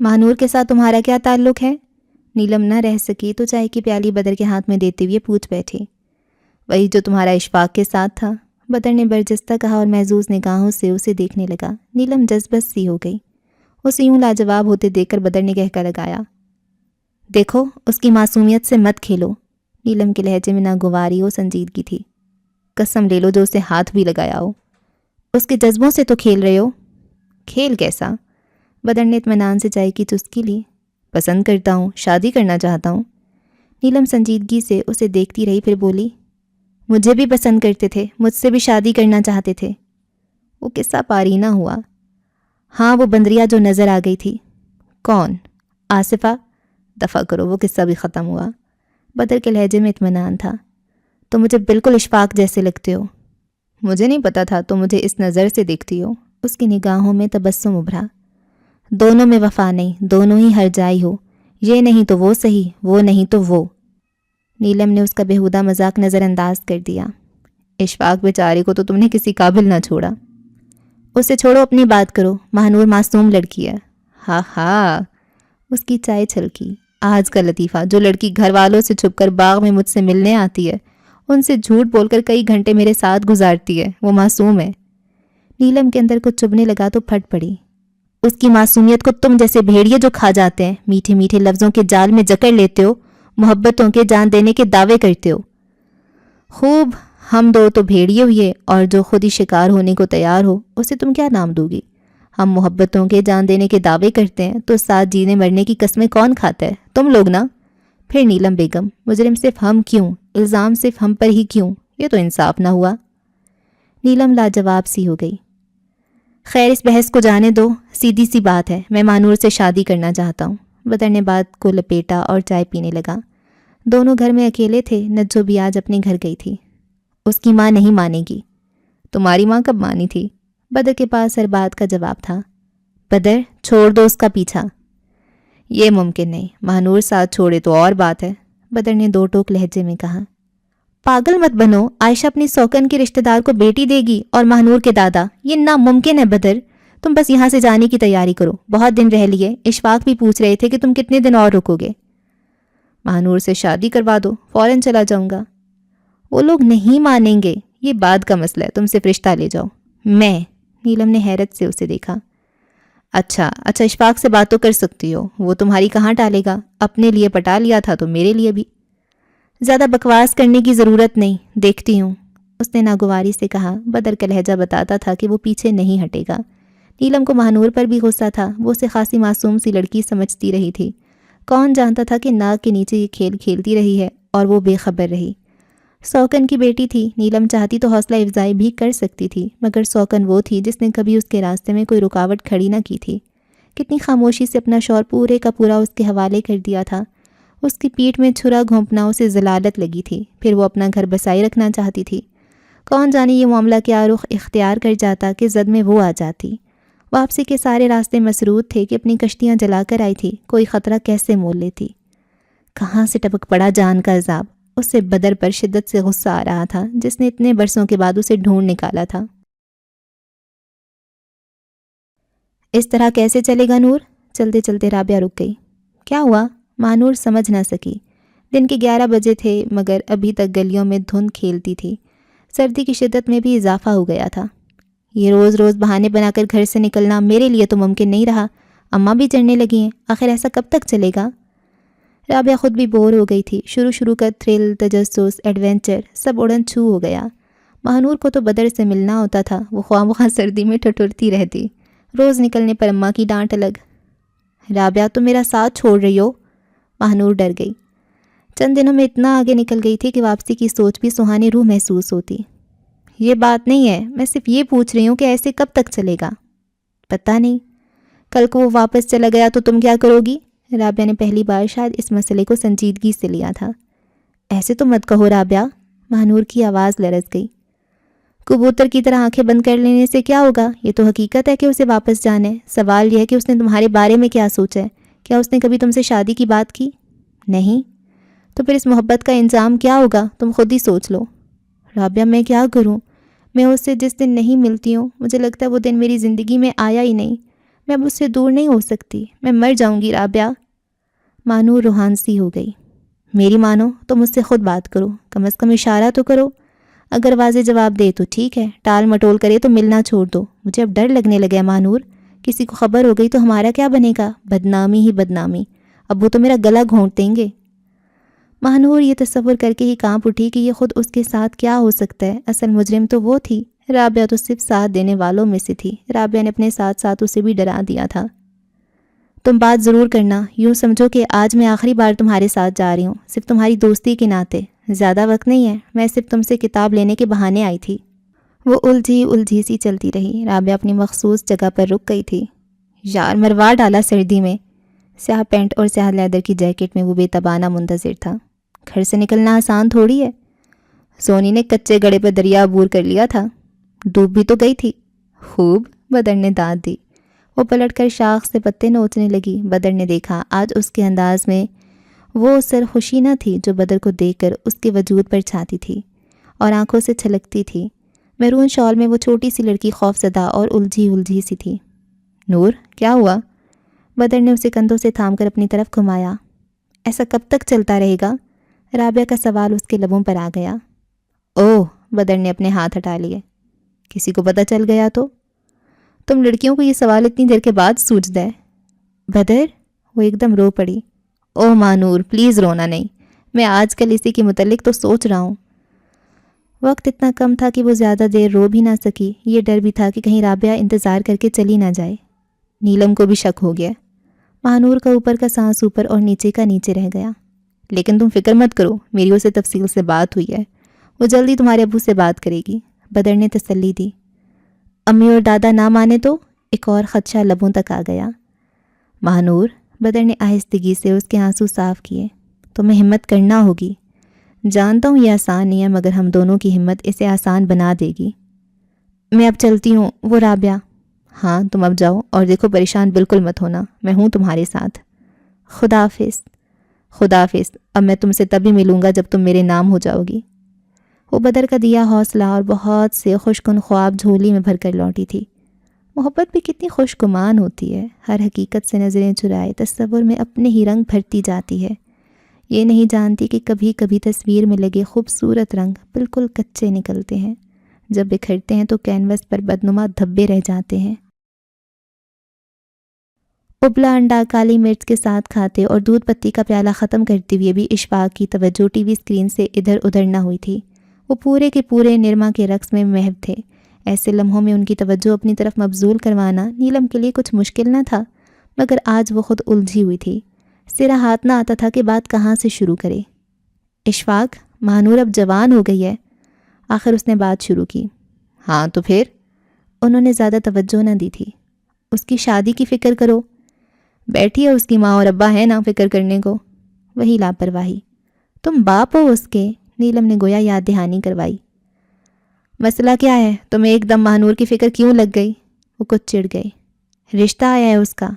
A: ماہنور کے ساتھ تمہارا کیا تعلق ہے؟ نیلم نہ رہ سکی تو چائے کی پیالی بدر کے ہاتھ میں دیتے ہوئے پوچھ بیٹھی۔ وہی جو تمہارا اشفاق کے ساتھ تھا، بدر نے برجستہ کہا اور محظوظ نگاہوں سے اسے دیکھنے لگا۔ نیلم جذبت سی ہو گئی۔ اسے یوں لاجواب ہوتے دیکھ کر بدر نے کہہ کر لگایا، دیکھو اس کی معصومیت سے مت کھیلو۔ نیلم کے لہجے میں ناگواری و سنجیدگی تھی۔ قسم لے لو جو اسے ہاتھ بھی لگایا ہو، اس کے جذبوں سے تو کھیل رہے ہو۔ کھیل کیسا؟ بدر نے اطمینان سے چائے کی چسکی لی۔ پسند کرتا ہوں، شادی کرنا چاہتا ہوں۔ نیلم سنجیدگی سے اسے دیکھتی رہی، پھر بولی، مجھے بھی پسند کرتے تھے، مجھ سے بھی شادی کرنا چاہتے تھے۔ وہ قصہ پاری نہ ہوا۔ ہاں، وہ بندریا جو نظر آ گئی تھی۔ کون؟ آصفہ؟ دفع کرو، وہ قصہ بھی ختم ہوا۔ بدر کے لہجے میں اطمینان تھا۔ تو مجھے بالکل اشفاق جیسے لگتے ہو۔ مجھے نہیں پتا تھا تو مجھے اس نظر سے دیکھتی ہو۔ اس کی نگاہوں میں تبسم ابھرا۔ دونوں میں وفا نہیں، دونوں ہی ہر جائی ہو، یہ نہیں تو وہ صحیح، وہ نہیں تو وہ۔ نیلم نے اس کا بےہودہ مذاق نظر انداز کر دیا۔ اشفاق بیچارے کو تو تم نے کسی قابل نہ چھوڑا۔ اسے چھوڑو، اپنی بات کرو، ماہنور معصوم لڑکی ہے۔ ہاں ہاں، اس کی چائے چھلکی۔ آج کا لطیفہ، جو لڑکی گھر والوں سے چھپ کر باغ میں مجھ سے ملنے آتی ہے، ان سے جھوٹ بول کر کئی گھنٹے میرے ساتھ گزارتی ہے، وہ معصوم ہے۔ نیلم کے اندر کچھ چبھنے لگا تو پھٹ پڑی۔ اس کی معصومیت کو تم جیسے بھیڑیے جو کھا جاتے ہیں، میٹھے میٹھے لفظوں کے جال میں جکڑ لیتے ہو، محبتوں کے جان دینے کے دعوے کرتے ہو۔ خوب، ہم دو تو بھیڑیے ہوئے، اور جو خود ہی شکار ہونے کو تیار ہو اسے تم کیا نام دو گی؟ ہم محبتوں کے جان دینے کے دعوے کرتے ہیں تو ساتھ جینے مرنے کی قسمیں کون کھاتا ہے؟ تم لوگ نا۔ پھر نیلم بیگم، مجرم صرف ہم کیوں؟ الزام صرف ہم پر ہی کیوں؟ یہ تو انصاف نہ ہوا۔ نیلم لاجواب سی ہو گئی۔ خیر، اس بحث کو جانے دو، سیدھی سی بات ہے، میں ماہنور سے شادی کرنا چاہتا ہوں۔ بدر نے بات کو لپیٹا اور چائے پینے لگا۔ دونوں گھر میں اکیلے تھے۔ نجو بھی آج اپنے گھر گئی تھی۔ اس کی ماں نہیں مانے گی۔ تمہاری ماں کب مانی تھی؟ بدر کے پاس ہر بات کا جواب تھا۔ بدر، چھوڑ دو اس کا پیچھا۔ یہ ممکن نہیں، ماہنور ساتھ چھوڑے تو اور بات ہے، بدر نے دو ٹوک لہجے میں کہا۔ پاگل مت بنو، عائشہ اپنی سوکن کے رشتہ دار کو بیٹی دے گی اور ماہنور کے دادا، یہ ناممکن ہے بدر۔ تم بس یہاں سے جانے کی تیاری کرو، بہت دن رہ لیے، اشفاق بھی پوچھ رہے تھے کہ تم کتنے دن اور رکو گے۔ ماہنور سے شادی کروا دو، فوراً چلا جاؤں گا۔ وہ لوگ نہیں مانیں گے، یہ بعد کا مسئلہ ہے، تم صرف رشتہ لے جاؤ۔ میں؟ نیلم نے حیرت سے اسے دیکھا۔ اچھا، اشفاق سے بات تو کر سکتی ہو، وہ تمہاری کہاں ٹالے گا، اپنے لیے پٹا لیا تھا تو میرے لیے بھی۔ زیادہ بکواس کرنے کی ضرورت نہیں، دیکھتی ہوں، اس نے ناگواری سے کہا۔ بدر کا لہجہ بتاتا تھا کہ وہ پیچھے نہیں ہٹے گا۔ نیلم کو ماہنور پر بھی غصہ تھا، وہ اسے خاصی معصوم سی لڑکی سمجھتی رہی تھی۔ کون جانتا تھا کہ ناک کے نیچے یہ کھیل کھیلتی رہی ہے اور وہ بے خبر رہی۔ سوکن کی بیٹی تھی، نیلم چاہتی تو حوصلہ افزائی بھی کر سکتی تھی، مگر سوکن وہ تھی جس نے کبھی اس کے راستے میں کوئی رکاوٹ کھڑی نہ کی تھی۔ کتنی خاموشی سے اپنا شوہر پورے کا پورا اس کے حوالے کر دیا تھا۔ اس کی پیٹھ میں چھرا گھونپنا اسے ذلالت لگی تھی، پھر وہ اپنا گھر بسائی رکھنا چاہتی تھی۔ کون جانے یہ معاملہ کیا رخ اختیار کر جاتا کہ زد میں وہ آ جاتی۔ واپسی کے سارے راستے مسرود تھے کہ اپنی کشتیاں جلا کر آئی تھی، کوئی خطرہ کیسے مول لیتی۔ کہاں سے ٹپک پڑا جان کا عذاب۔ اس سے بدر پر شدت سے غصہ آ رہا تھا، جس نے اتنے برسوں کے بعد اسے ڈھونڈ نکالا تھا۔ اس طرح کیسے چلے گا نور؟ چلتے چلتے رابعہ رک گئی۔ کیا ہوا؟ مانور سمجھ نہ سکی۔ دن کے 11 بجے تھے، مگر ابھی تک گلیوں میں دھند کھیلتی تھی۔ سردی کی شدت میں بھی اضافہ ہو گیا تھا۔ یہ روز روز بہانے بنا کر گھر سے نکلنا میرے لیے تو ممکن نہیں رہا۔ اماں بھی چڑھنے لگی ہیں، آخر ایسا کب تک چلے گا؟ رابعہ خود بھی بور ہو گئی تھی۔ شروع کا تھرل، تجسس، ایڈونچر سب اڑن چھو ہو گیا۔ مہنور کو تو بدر سے ملنا ہوتا تھا، وہ خواہ مخواہ سردی میں ٹھٹھرتی رہتی۔ روز نکلنے پر اماں کی ڈانٹ الگ۔ رابعہ تم میرا ساتھ چھوڑ رہی ہو؟ مہنور ڈر گئی۔ چند دنوں میں اتنا آگے نکل گئی تھی کہ واپسی کی سوچ بھی سہانی روح محسوس ہوتی۔ یہ بات نہیں ہے، میں صرف یہ پوچھ رہی ہوں کہ ایسے کب تک چلے گا؟ پتہ نہیں، کل کو وہ واپس چلا گیا تو تم کیا کرو گی؟ رابعہ نے پہلی بار شاید اس مسئلے کو سنجیدگی سے لیا تھا۔ ایسے تو مت کہو رابعہ، مہنور کی آواز لرز گئی۔ کبوتر کی طرح آنکھیں بند کر لینے سے کیا ہوگا؟ یہ تو حقیقت ہے کہ اسے واپس جانا ہے۔ سوال یہ ہے کہ اس نے تمہارے بارے میں کیا سوچا ہے؟ کیا اس نے کبھی تم سے شادی کی بات کی؟ نہیں؟ تو پھر اس محبت کا انجام کیا ہوگا؟ تم خود ہی سوچ لو۔ رابعہ میں کیا کروں؟ میں اس سے جس دن نہیں ملتی ہوں، مجھے لگتا ہے وہ دن میری زندگی میں آیا ہی نہیں۔ میں اب اس سے دور نہیں ہو سکتی، میں مر جاؤں گی رابعہ۔ مانور روحان سی ہو گئی۔ میری مانو تو مجھ سے خود بات کرو، کم از کم اشارہ تو کرو۔ اگر واضح جواب دے تو ٹھیک ہے، ٹال مٹول کرے تو ملنا چھوڑ دو۔ مجھے اب ڈر لگنے لگا ہے مانور، کسی کو خبر ہو گئی تو ہمارا کیا بنے گا؟ بدنامی ہی بدنامی، اب وہ تو میرا گلا گھونٹ دیں گے۔ مہنور یہ تصور کر کے ہی کانپ اٹھی کہ یہ خود اس کے ساتھ کیا ہو سکتا ہے۔ اصل مجرم تو وہ تھی، رابعہ تو صرف ساتھ دینے والوں میں سے تھی۔ رابعہ نے اپنے ساتھ ساتھ اسے بھی ڈرا دیا تھا۔ تم بات ضرور کرنا، یوں سمجھو کہ آج میں آخری بار تمہارے ساتھ جا رہی ہوں، صرف تمہاری دوستی کے ناطے۔ زیادہ وقت نہیں ہے، میں صرف تم سے کتاب لینے کے بہانے آئی تھی۔ وہ الجھی سی چلتی رہی۔ رابعہ اپنی مخصوص جگہ پر رک گئی تھی۔ یار مروا ڈالا سردی میں۔ سیاہ پینٹ اور سیاہ لیدر کی جیکٹ میں وہ بے تبانہ منتظر تھا۔ گھر سے نکلنا آسان تھوڑی ہے۔ سونی نے کچے گڑے پر دریا عبور کر لیا تھا۔ ڈوب بھی تو گئی تھی۔ خوب، بدر نے دانت دی۔ وہ پلٹ کر شاخ سے پتے نوچنے لگی۔ بدر نے دیکھا آج اس کے انداز میں وہ سرخوشی نہ تھی جو بدر کو دیکھ کر اس کے وجود پر چھاتی تھی اور آنکھوں سے چھلکتی تھی۔ میرون شال میں وہ چھوٹی سی لڑکی خوف زدہ اور الجھی سی تھی۔ نور، کیا ہوا؟ بدر نے اسے کندھوں سے تھام کر اپنی طرف گھمایا۔ ایسا کب تک چلتا رہے گا؟ رابعہ کا سوال اس کے لبوں پر آ گیا۔ اوہ، بدر نے اپنے ہاتھ ہٹا لیے۔ کسی کو پتہ چل گیا تو؟ تم لڑکیوں کو یہ سوال اتنی دیر کے بعد سوچتا ہے؟ بدر، وہ ایک دم رو پڑی۔ اوہ مانور، پلیز رونا نہیں، میں آج کل اسی کے متعلق تو سوچ رہا ہوں۔ وقت اتنا کم تھا کہ وہ زیادہ دیر رو بھی نہ سکی۔ یہ ڈر بھی تھا کہ کہیں رابعہ انتظار کر کے چلی نہ جائے۔ نیلم کو بھی شک ہو گیا۔ مہنور کا اوپر کا سانس اوپر اور نیچے کا نیچے رہ گیا۔ لیکن تم فکر مت کرو، میری اسے تفصیل سے بات ہوئی ہے، وہ جلدی تمہارے ابو سے بات کرے گی۔ بدر نے تسلی دی۔ امی اور دادا نہ مانے تو؟ ایک اور خدشہ لبوں تک آ گیا۔ مہنور، بدر نے آہستگی سے اس کے آنسو صاف کیے، تمہیں ہمت کرنا ہوگی۔ جانتا ہوں یہ آسان نہیں ہے، مگر ہم دونوں کی ہمت اسے آسان بنا دے گی۔ میں اب چلتی ہوں۔ وہ رابعہ، ہاں تم اب جاؤ، اور دیکھو پریشان بالکل مت ہونا، میں ہوں تمہارے ساتھ۔ خدا حافظ۔ خدا حافظ، اب میں تم سے تبھی ملوں گا جب تم میرے نام ہو جاؤ گی۔ وہ بدر کا دیا حوصلہ اور بہت سے خوشکن خواب جھولی میں بھر کر لوٹی تھی۔ محبت بھی کتنی خوش گمان ہوتی ہے، ہر حقیقت سے نظریں چرائے تصور میں اپنے ہی رنگ بھرتی جاتی ہے۔ یہ نہیں جانتی کہ کبھی کبھی تصویر میں لگے خوبصورت رنگ بالکل کچے نکلتے ہیں، جب بکھرتے ہیں تو کینوس پر بدنما دھبے رہ جاتے ہیں۔ ابلا انڈا کالی مرچ کے ساتھ کھاتے اور دودھ پتی کا پیالہ ختم کرتے ہوئے بھی اشفاق کی توجہ ٹی وی اسکرین سے ادھر ادھر نہ ہوئی تھی۔ وہ پورے کے پورے نرما کے رقص میں محو تھے۔ ایسے لمحوں میں ان کی توجہ اپنی طرف مبذول کروانا نیلم کے لیے کچھ مشکل نہ تھا، مگر آج وہ خود الجھی ہوئی تھی۔ سرا ہاتھ نہ آتا تھا کہ بات کہاں سے شروع کرے۔ اشفاق، مہنور اب جوان ہو گئی ہے۔ آخر اس نے بات شروع کی۔ ہاں تو پھر؟ انہوں نے زیادہ توجہ نہ دی تھی۔ اس کی شادی کی فکر کرو۔ بیٹھی ہے اس کی ماں اور ابا ہے نا فکر کرنے کو۔ وہی لاپرواہی۔ تم باپ ہو اس کے، نیلم نے گویا یاد دہانی کروائی۔ مسئلہ کیا ہے؟ تمہیں ایک دم مہنور کی فکر کیوں لگ گئی؟ وہ کچھ چڑ گئے۔ رشتہ آیا ہے اس کا؟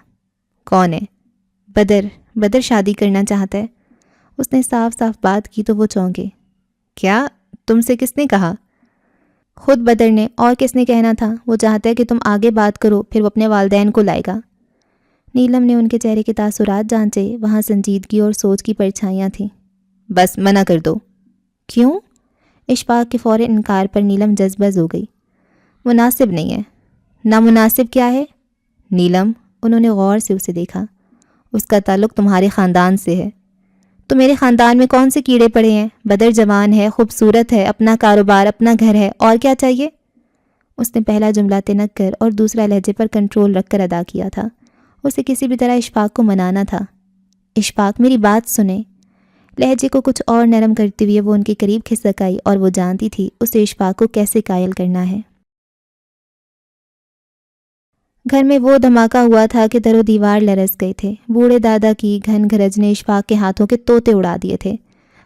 A: کون ہے؟ بدر شادی کرنا چاہتا ہے۔ اس نے صاف صاف بات کی تو وہ چونکے۔ کیا؟ تم سے کس نے کہا؟ خود بدر نے، اور کس نے کہنا تھا؟ وہ چاہتا ہے کہ تم آگے بات کرو، پھر وہ اپنے والدین کو لائے گا۔ نیلم نے ان کے چہرے کے تاثرات جانچے، وہاں سنجیدگی اور سوچ کی پرچھائیاں تھیں۔ بس منع کر دو۔ کیوں؟ اشفاق کے فوراً انکار پر نیلم جذبز ہو گئی۔ مناسب نہیں ہے۔ نامناسب کیا ہے؟ نیلم، انہوں نے غور سے اسے دیکھا، اس کا تعلق تمہارے خاندان سے ہے۔ تو میرے خاندان میں کون سے کیڑے پڑے ہیں؟ بدر جوان ہے، خوبصورت ہے، اپنا کاروبار، اپنا گھر ہے، اور کیا چاہیے؟ اس نے پہلا جملہ تنک کر اور دوسرا لہجے پر کنٹرول رکھ کر ادا کیا تھا۔ اسے کسی بھی طرح اشفاق کو منانا تھا۔ اشفاق، میری بات سنیں۔ لہجے کو کچھ اور نرم کرتے ہوئے وہ ان کے قریب کھسک آئی اور وہ جانتی تھی اسے اشفاق کو کیسے قائل کرنا ہے۔ گھر میں وہ دھماکہ ہوا تھا کہ در و دیوار لرز گئے تھے۔ بوڑھے دادا کی گھن گرج نے اشفاق کے ہاتھوں کے طوطے اڑا دیے تھے۔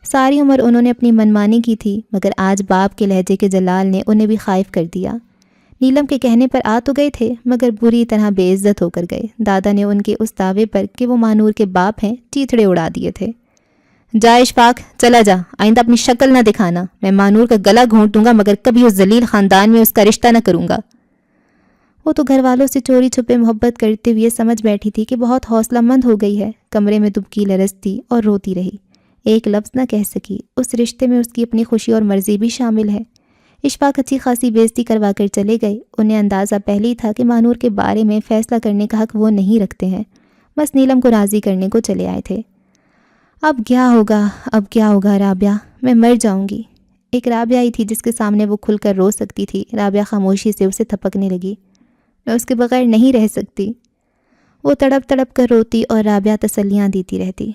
A: ساری عمر انہوں نے اپنی منمانی کی تھی، مگر آج باپ کے لہجے کے جلال نے انہیں بھی خائف کر دیا۔ نیلم کے کہنے پر آ تو گئے تھے، مگر بری طرح بے عزت ہو کر گئے۔ دادا نے ان کے اس دعوے پر کہ وہ مانور کے باپ ہیں چیتھڑے اڑا دیے تھے۔ جا اشفاق، چلا جا، آئندہ اپنی شکل نہ دکھانا۔ میں مانور کا گلا گھونٹ دوں گا، مگر کبھی اس ذلیل خاندان میں اس کا رشتہ نہ کروں گا۔ وہ تو گھر والوں سے چوری چھپے محبت کرتے ہوئے سمجھ بیٹھی تھی کہ بہت حوصلہ مند ہو گئی ہے۔ کمرے میں دبکی لرزتی اور روتی رہی، ایک لفظ نہ کہہ سکی۔ اس رشتے میں اس کی اپنی خوشی اور مرضی بھی شامل ہے۔ اشفاق اچھی خاصی بےعزتی کروا کر چلے گئے۔ انہیں اندازہ پہلے ہی تھا کہ مانور کے بارے میں فیصلہ کرنے کا حق وہ نہیں رکھتے ہیں، بس نیلم کو راضی کرنے کو چلے آئے تھے۔ اب کیا ہوگا رابعہ، میں مر جاؤں گی۔ ایک رابعہ ہی تھی جس کے سامنے وہ کھل کر رو سکتی تھی۔ رابعہ خاموشی سے اسے تھپکنے لگی۔ میں اس کے بغیر نہیں رہ سکتی۔ وہ تڑپ تڑپ کر روتی اور رابعہ تسلیاں دیتی رہتی۔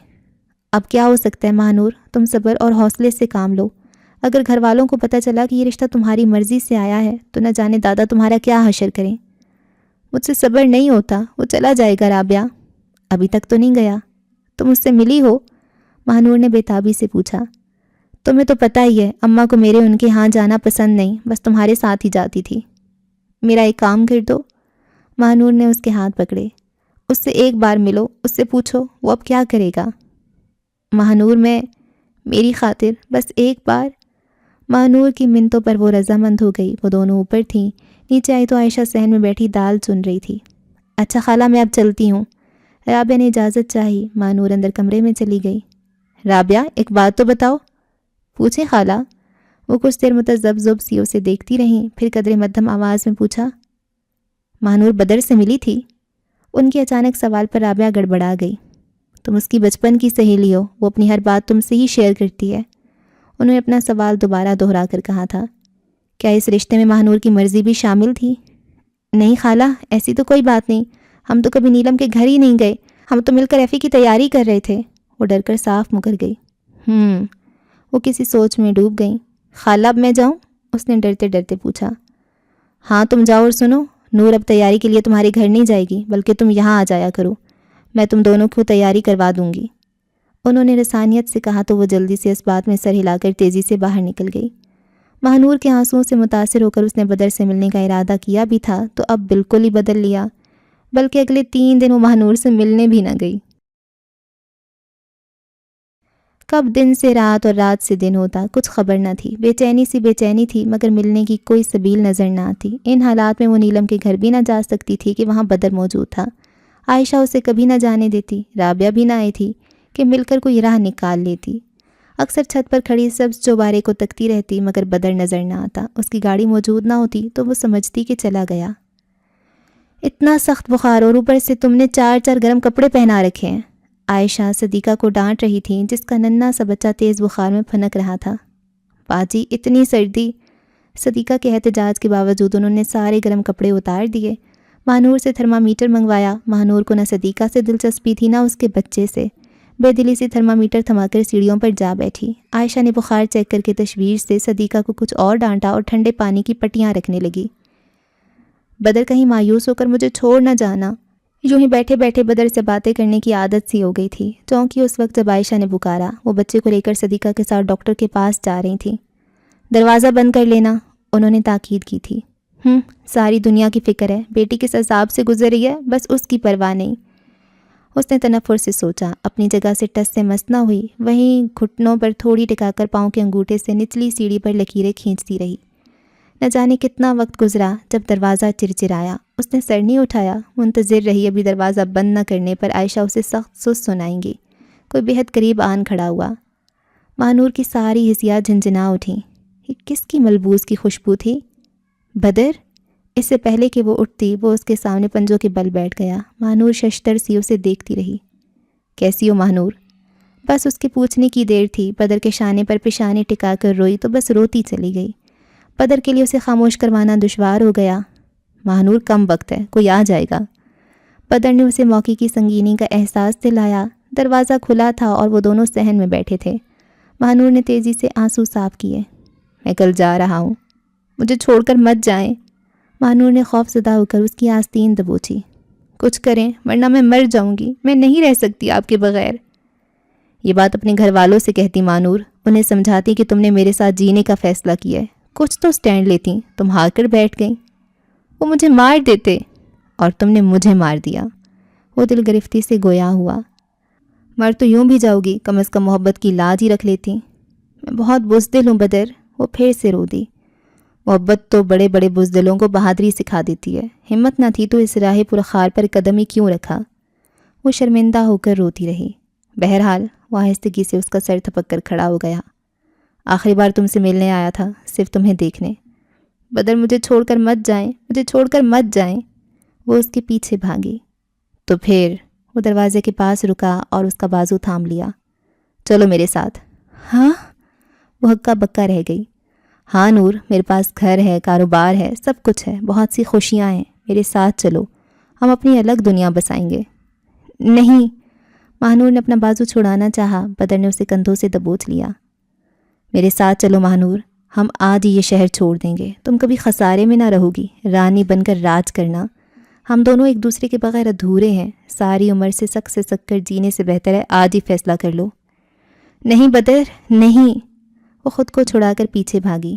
A: اب کیا ہو سکتا ہے مانور، تم صبر اور حوصلے سے کام لو۔ اگر گھر والوں کو پتہ چلا کہ یہ رشتہ تمہاری مرضی سے آیا ہے تو نہ جانے دادا تمہارا کیا حشر کریں۔ مجھ سے صبر نہیں ہوتا، وہ چلا جائے گا رابعہ۔ ابھی تک تو نہیں گیا۔ تم اس سے ملی ہو؟ مانور نے بےتابی سے پوچھا۔ تمہیں تو پتہ ہی ہے، اماں کو میرے ان کے ہاں جانا پسند نہیں، بس تمہارے ساتھ ہی جاتی تھی۔ میرا ایک کام کر دو۔ مانور نے اس کے ہاتھ پکڑے۔ اس سے ایک بار ملو، اس سے پوچھو وہ اب کیا کرے گا۔ مانور، میری خاطر بس ایک بار۔ مانور کی منتوں پر وہ رضامند ہو گئی۔ وہ دونوں اوپر تھیں، نیچے آئی تو عائشہ صحن میں بیٹھی دال چن رہی تھی۔ اچھا خالہ، میں اب چلتی ہوں۔ رابعہ نے اجازت چاہی۔ مانور اندر کمرے میں چلی گئی۔ رابعہ، ایک بات تو بتاؤ۔ پوچھیں خالہ۔ وہ کچھ دیر متذبذب سی اسے دیکھتی رہیں، پھر قدرے مدھم آواز میں پوچھا، مانور بدر سے ملی تھی؟ ان کے اچانک سوال پر رابعہ گڑبڑا گئی۔ تم اس کی بچپن کی سہیلی ہو، وہ اپنی ہر بات تم سے ہی شیئر کرتی ہے۔ انہوں نے اپنا سوال دوبارہ دہرا کر کہا تھا، کیا اس رشتے میں مانور کی مرضی بھی شامل تھی؟ نہیں خالہ، ایسی تو کوئی بات نہیں۔ ہم تو کبھی نیلم کے گھر ہی نہیں گئے، ہم تو مل کر ایفی کی تیاری کر رہے تھے۔ وہ ڈر کر صاف مکر گئی۔ وہ کسی سوچ میں ڈوب گئیں۔ خالہ، اب میں جاؤں؟ اس نے ڈرتے ڈرتے پوچھا۔ ہاں تم جاؤ، اور سنو، نور اب تیاری کے لیے تمہارے گھر نہیں جائے گی، بلکہ تم یہاں آ جایا کرو، میں تم دونوں کو تیاری کروا دوں گی۔ انہوں نے رسانیت سے کہا تو وہ جلدی سے اس بات میں سر ہلا کر تیزی سے باہر نکل گئی۔ مہنور کے آنسوؤں سے متاثر ہو کر اس نے بدر سے ملنے کا ارادہ کیا بھی تھا تو اب بالکل ہی بدل لیا، بلکہ اگلے 3 دن وہ مہنور سے ملنے بھی نہ گئی۔ کب دن سے رات اور رات سے دن ہوتا کچھ خبر نہ تھی۔ بے چینی تھی، مگر ملنے کی کوئی سبیل نظر نہ آتی۔ ان حالات میں وہ نیلم کے گھر بھی نہ جا سکتی تھی کہ وہاں بدر موجود تھا۔ عائشہ اسے کبھی نہ جانے دیتی، رابعہ بھی نہ آئی تھی کہ مل کر کوئی راہ نکال لیتی۔ اکثر چھت پر کھڑی سبز چوبارے کو تکتی رہتی، مگر بدر نظر نہ آتا۔ اس کی گاڑی موجود نہ ہوتی تو وہ سمجھتی کہ چلا گیا۔ اتنا سخت بخار، اور اوپر سے تم نے 4 گرم کپڑے پہنا رکھے ہیں۔ عائشہ صدیقہ کو ڈانٹ رہی تھی، جس کا ننھا سا بچہ تیز بخار میں پھنک رہا تھا۔ باجی، اتنی سردی! صدیقہ کے احتجاج کے باوجود انہوں نے سارے گرم کپڑے اتار دیے۔ مہنور سے تھرمامیٹر منگوایا۔ مہنور کو نہ صدیقہ سے دلچسپی تھی نہ اس کے بچے سے۔ بے دلی سے تھرمامیٹر تھما کر سیڑھیوں پر جا بیٹھی۔ عائشہ نے بخار چیک کر کے تشویش سے صدیقہ کو کچھ اور ڈانٹا اور ٹھنڈے پانی کی پٹیاں رکھنے لگی۔ بدر کہیں مایوس ہو کر مجھے چھوڑ نہ جانا۔ یوں ہی بیٹھے بیٹھے بدر سے باتیں کرنے کی عادت سی ہو گئی تھی۔ چونکہ اس وقت جب عائشہ نے پکارا، وہ بچے کو لے کر صدیقہ کے ساتھ ڈاکٹر کے پاس جا رہی تھیں۔ دروازہ بند کر لینا، انہوں نے تاکید کی تھی۔ ساری دنیا کی فکر ہے، بیٹی کس عذاب سے گزر رہی ہے بس اس کی پرواہ نہیں۔ اس نے تنفر سے سوچا، اپنی جگہ سے ٹس سے مس نہ ہوئی، وہیں گھٹنوں پر تھوڑی ٹکا کر پاؤں کے انگوٹھے سے نچلی سیڑھی پر لکیریں کھینچتی رہی۔ نہ جانے کتنا وقت گزرا جب دروازہ چرچرایا۔ اس نے سر نہیں اٹھایا، منتظر رہی ابھی دروازہ بند نہ کرنے پر عائشہ اسے سخت سست سنائیں گی۔ کوئی بہت قریب آن کھڑا ہوا۔ ماہنور کی ساری حسیات جھنجھنا اٹھیں۔ یہ کس کی ملبوس کی خوشبو تھی؟ بدر؟ اس سے پہلے کہ وہ اٹھتی وہ اس کے سامنے پنجوں کے بل بیٹھ گیا۔ ماہنور ششدر سی اسے دیکھتی رہی۔ کیسی ہو ماہنور؟ بس اس کے پوچھنے کی دیر تھی۔ بدر کے شانے پر پیشانی ٹکا کر روئی تو بس روتی چلی گئی۔ بدر کے لیے اسے خاموش کروانا دشوار ہو گیا۔ ماہنور کم وقت ہے، کوئی آ جائے گا۔ بدر نے اسے موقع کی سنگینی کا احساس دلایا۔ دروازہ کھلا تھا اور وہ دونوں صحن میں بیٹھے تھے۔ ماہنور نے تیزی سے آنسو صاف کیے۔ میں کل جا رہا ہوں، مجھے چھوڑ کر مت جائیں۔ ماہنور نے خوف زدہ ہو کر اس کی آستین دبوچی۔ کچھ کریں ورنہ میں مر جاؤں گی، میں نہیں رہ سکتی آپ کے بغیر۔ یہ بات اپنے گھر والوں سے کہتی ماہنور، انہیں سمجھاتی کہ تم نے میرے ساتھ جینے کا فیصلہ کیا ہے، کچھ تو سٹینڈ لیتی، تم ہار کر بیٹھ گئیں۔ وہ مجھے مار دیتے اور تم نے مجھے مار دیا۔ وہ دل گرفتی سے گویا ہوا۔ مر تو یوں بھی جاؤ گی، کم از کم محبت کی لاج ہی رکھ لیتی۔ میں بہت بزدل ہوں بدر۔ وہ پھر سے رو دی۔ محبت تو بڑے بڑے بزدلوں کو بہادری سکھا دیتی ہے، ہمت نہ تھی تو اس راہ پرخار پر قدم ہی کیوں رکھا؟ وہ شرمندہ ہو کر روتی رہی۔ بہرحال وہ آہستگی سے اس کا سر تھپک کر کھڑا ہو گیا۔ آخری بار تم سے ملنے آیا تھا، صرف تمہیں دیکھنے۔ بدر مجھے چھوڑ کر مت جائیں، مجھے چھوڑ کر مت جائیں۔ وہ اس کے پیچھے بھاگی۔ تو پھر وہ دروازے کے پاس رکا اور اس کا بازو تھام لیا۔ چلو میرے ساتھ۔ ہاں؟ وہ ہکا بکا رہ گئی۔ ہاں نور، میرے پاس گھر ہے، کاروبار ہے، سب کچھ ہے، بہت سی خوشیاں ہیں، میرے ساتھ چلو، ہم اپنی الگ دنیا بسائیں گے۔ نہیں۔ ماہنور نے اپنا بازو چھڑانا چاہا، بدر نے اسے کندھوں سے دبوچ لیا۔ میرے ساتھ چلو ماہنور، ہم آج ہی یہ شہر چھوڑ دیں گے، تم کبھی خسارے میں نہ رہو گی، رانی بن کر راج کرنا۔ ہم دونوں ایک دوسرے کے بغیر ادھورے ہیں، ساری عمر سے سک کر جینے سے بہتر ہے آج ہی فیصلہ کر لو۔ نہیں بدر، نہیں۔ وہ خود کو چھڑا کر پیچھے بھاگی۔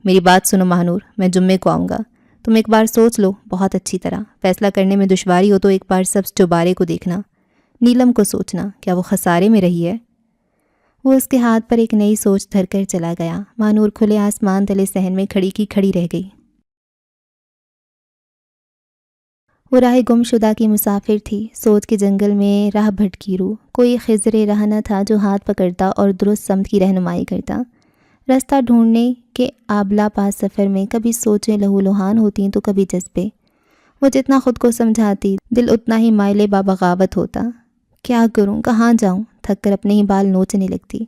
A: میری بات سنو ماہنور، میں جمعے کو آؤں گا، تم ایک بار سوچ لو بہت اچھی طرح، فیصلہ کرنے میں دشواری ہو تو ایک بار سبز چوبارے کو دیکھنا، نیلم کو سوچنا، کیا وہ خسارے میں رہی ہے؟ وہ اس کے ہاتھ پر ایک نئی سوچ دھر کر چلا گیا۔ ماہنور کھلے آسمان تلے صحن میں کھڑی کی کھڑی رہ گئی۔ وہ راہ گم شدہ کی مسافر تھی، سوچ کے جنگل میں راہ بھٹکی روح۔ کوئی خضر راہ نہ تھا جو ہاتھ پکڑتا اور درست سمت کی رہنمائی کرتا۔ راستہ ڈھونڈنے کے آبلا پاس سفر میں کبھی سوچیں لہو لہان ہوتی تو کبھی جذبے۔ وہ جتنا خود کو سمجھاتی دل اتنا ہی مائل بابغاوت ہوتا۔ کیا کروں، کہاں جاؤں؟ تھک کر اپنے ہی بال نوچنے لگتی۔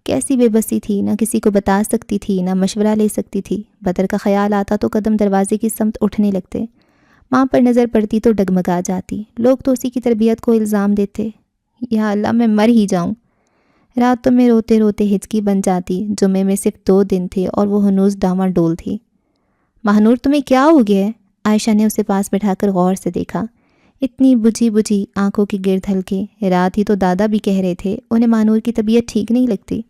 A: کیسی بے بسی تھی، نہ کسی کو بتا سکتی تھی، نہ مشورہ لے سکتی تھی۔ بدر کا خیال آتا تو قدم دروازے کی سمت اٹھنے لگتے۔ ماں پر نظر پڑتی تو ڈگمگا جاتی۔ لوگ تو اسی کی تربیت کو الزام دیتے۔ یا اللہ، میں مر ہی جاؤں۔ راتوں میں روتے روتے ہچکی بن جاتی۔ جمعے میں صرف 2 دن تھے اور وہ ہنوز ڈاما ڈول تھی۔ ماہنور تمہیں کیا ہو گیا ہے؟ عائشہ نے اسے پاس بٹھا کر غور سے دیکھا۔ اتنی بجھی بجھی آنکھوں کے گرد ہلکے۔ رات ہی تو دادا بھی کہہ رہے تھے انہیں ماہنور کی طبیعت ٹھیک نہیں لگتی۔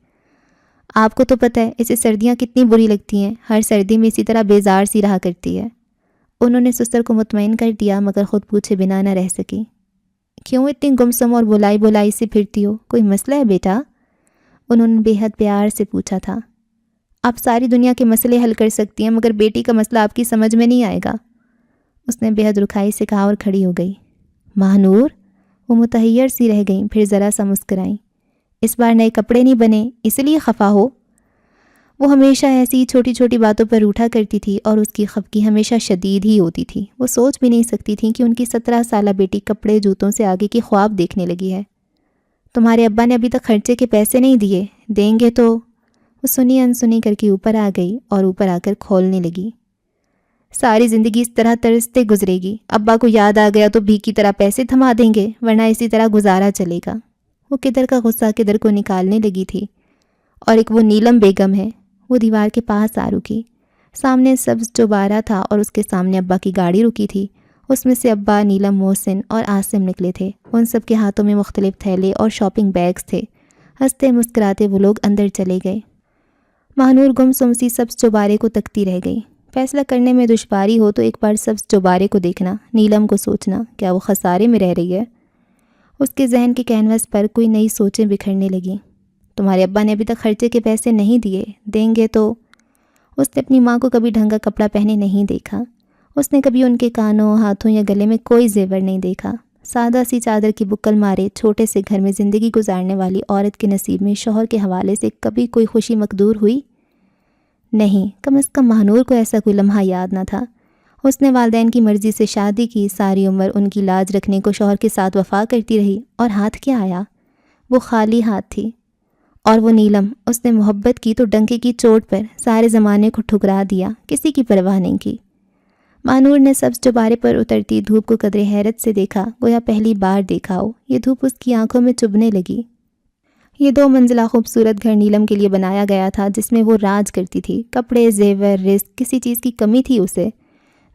A: آپ کو تو پتہ ہے اسے سردیاں کتنی بری لگتی ہیں، ہر سردی میں اسی طرح بیزار سی رہا کرتی ہے۔ انہوں نے سسر کو مطمئن کر دیا مگر خود پوچھے بنا نہ رہ سکی۔ کیوں اتنی گمسم اور بلائی سے پھرتی ہو؟ کوئی مسئلہ ہے بیٹا؟ انہوں نے بے حد پیار سے پوچھا تھا۔ آپ ساری دنیا کے مسئلے حل کر سکتی ہیں مگر بیٹی کا مسئلہ آپ کی سمجھ میں نہیں آئے گا، اس نے بے حد رکھائی سے کہا اور کھڑی ہو گئی۔ ماہنور؟ وہ متحیر سی رہ گئیں، پھر ذرا سا مسکرائیں۔ اس بار نئے کپڑے نہیں بنے اس لیے خفا ہو؟ وہ ہمیشہ ایسی چھوٹی چھوٹی باتوں پر روٹھا کرتی تھی اور اس کی خفگی ہمیشہ شدید ہی ہوتی تھی۔ وہ سوچ بھی نہیں سکتی تھی کہ ان کی 17 سالہ بیٹی کپڑے جوتوں سے آگے کی خواب دیکھنے لگی ہے۔ تمہارے ابا نے ابھی تک خرچے کے پیسے نہیں دیے، دیں گے تو؟ وہ سنی انسنی کر کے اوپر آ گئی اور اوپر آ کر کھولنے لگی۔ ساری زندگی اس طرح ترستے گزرے گی، ابا کو یاد آ گیا تو بھیک کی طرح پیسے تھما دیں گے ورنہ اسی طرح گزارا چلے گا۔ وہ کدھر کا غصہ کدھر کو نکالنے لگی تھی۔ اور ایک وہ نیلم بیگم ہے۔ وہ دیوار کے پاس آ رکی۔ سامنے سبز چوبارہ تھا اور اس کے سامنے ابا کی گاڑی رکی تھی۔ اس میں سے ابا، نیلم، محسن اور عاصم نکلے تھے۔ ان سب کے ہاتھوں میں مختلف تھیلے اور شاپنگ بیگز تھے۔ ہنستے مسکراتے وہ لوگ اندر چلے گئے۔ ماہنور گم سم سی سبز چوبارے کو تکتی رہ گئی۔ فیصلہ کرنے میں دشواری ہو تو ایک بار سبز چوبارے کو دیکھنا، نیلم کو سوچنا کیا وہ خسارے میں رہ رہی ہے۔ اس کے ذہن کے کینوس پر کوئی نئی سوچیں بکھرنے لگیں۔ تمہارے ابا نے ابھی تک خرچے کے پیسے نہیں دیے، دیں گے تو؟ اس نے اپنی ماں کو کبھی ڈھنگا کپڑا پہنے نہیں دیکھا۔ اس نے کبھی ان کے کانوں، ہاتھوں یا گلے میں کوئی زیور نہیں دیکھا۔ سادہ سی چادر کی بکل مارے چھوٹے سے گھر میں زندگی گزارنے والی عورت کے نصیب میں شوہر کے حوالے سے کبھی کوئی خوشی مقدور ہوئی؟ نہیں، کم از کم مہنور کو ایسا کوئی لمحہ یاد نہ تھا۔ اس نے والدین کی مرضی سے شادی کی، ساری عمر ان کی لاج رکھنے کو شوہر کے ساتھ وفا کرتی رہی، اور ہاتھ کیا آیا؟ وہ خالی ہاتھ تھی۔ اور وہ نیلم، اس نے محبت کی تو ڈنکے کی چوٹ پر سارے زمانے کو ٹھکرا دیا، کسی کی پرواہ نہیں کی۔ مانور نے سبز چوبارے پر اترتی دھوپ کو قدرے حیرت سے دیکھا، گویا پہلی بار دیکھا ہو۔ یہ دھوپ اس کی آنکھوں میں چبھنے لگی۔ یہ 2 منزلہ خوبصورت گھر نیلم کے لیے بنایا گیا تھا، جس میں وہ راج کرتی تھی۔ کپڑے، زیور، رزق، کسی چیز کی کمی تھی اسے؟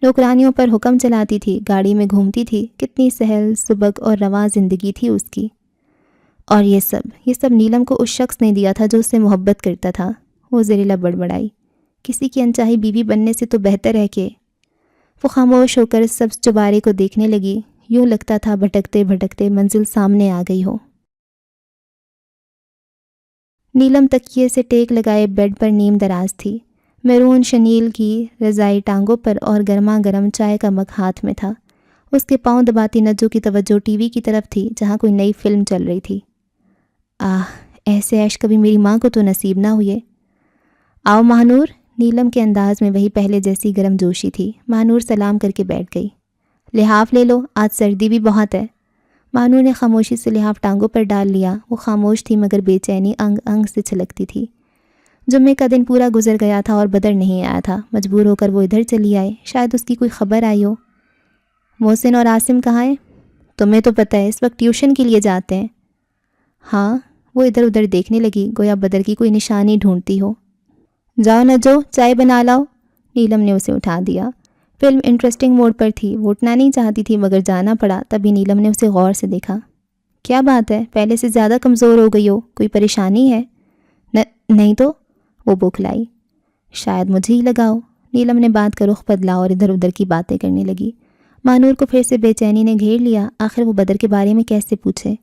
A: نوکرانیوں پر حکم چلاتی تھی، گاڑی میں گھومتی تھی، کتنی سہل سبک اور رواں زندگی تھی اس کی۔ اور یہ سب نیلم کو اس شخص نے دیا تھا جو اس سے محبت کرتا تھا۔ وہ زہریلا بڑبڑائی، کسی کی انچاہی بیوی بننے سے تو بہتر ہے کہ… وہ خاموش ہو کر سبز چوبارے کو دیکھنے لگی، یوں لگتا تھا بھٹکتے بھٹکتے منزل سامنے آ گئی ہو۔ نیلم تکیے سے ٹیک لگائے بیڈ پر نیم دراز تھی، میرون شنیل کی رضائی ٹانگوں پر اور گرما گرم چائے کا مگ ہاتھ میں تھا۔ اس کے پاؤں دباتی نجوں کی توجہ ٹی وی کی طرف تھی جہاں کوئی نئی فلم چل رہی تھی۔ ایسے عیش کبھی میری ماں کو تو نصیب نہ ہوئے۔ آؤ مہنور، نیلم کے انداز میں وہی پہلے جیسی گرم جوشی تھی۔ مہنور سلام کر کے بیٹھ گئی۔ لحاف لے لو، آج سردی بھی بہت ہے۔ مہنور نے خاموشی سے لحاف ٹانگوں پر ڈال لیا۔ وہ خاموش تھی مگر بے چینی انگ انگ سے چھلکتی تھی۔ جمعے کا دن پورا گزر گیا تھا اور بدر نہیں آیا تھا۔ مجبور ہو کر وہ ادھر چلی آئے، شاید اس کی کوئی خبر آئی ہو۔ محسن اور عاصم کہاں ہیں؟ تمہیں تو پتہ ہے اس وقت ٹیوشن کے لیے جاتے ہیں۔ ہاں، وہ ادھر ادھر دیکھنے لگی، گویا بدر کی کوئی نشانی ڈھونڈتی ہو۔ جاؤ نجو، چائے بنا لاؤ۔ نیلم نے اسے اٹھا دیا۔ فلم انٹرسٹنگ موڈ پر تھی، وہ اٹھنا نہیں چاہتی تھی مگر جانا پڑا۔ تبھی نیلم نے اسے غور سے دیکھا۔ کیا بات ہے، پہلے سے زیادہ کمزور ہو گئی ہو، کوئی پریشانی ہے؟ نہیں تو، وہ بوکھلائی۔ شاید مجھے ہی لگاؤ۔ نیلم نے بات کا رخ بدلا اور ادھر ادھر کی باتیں کرنے لگی۔ مانور کو پھر سے بے چینی نے گھیر لیا۔ آخر وہ بدر کے بارے میں کیسے پوچھے؟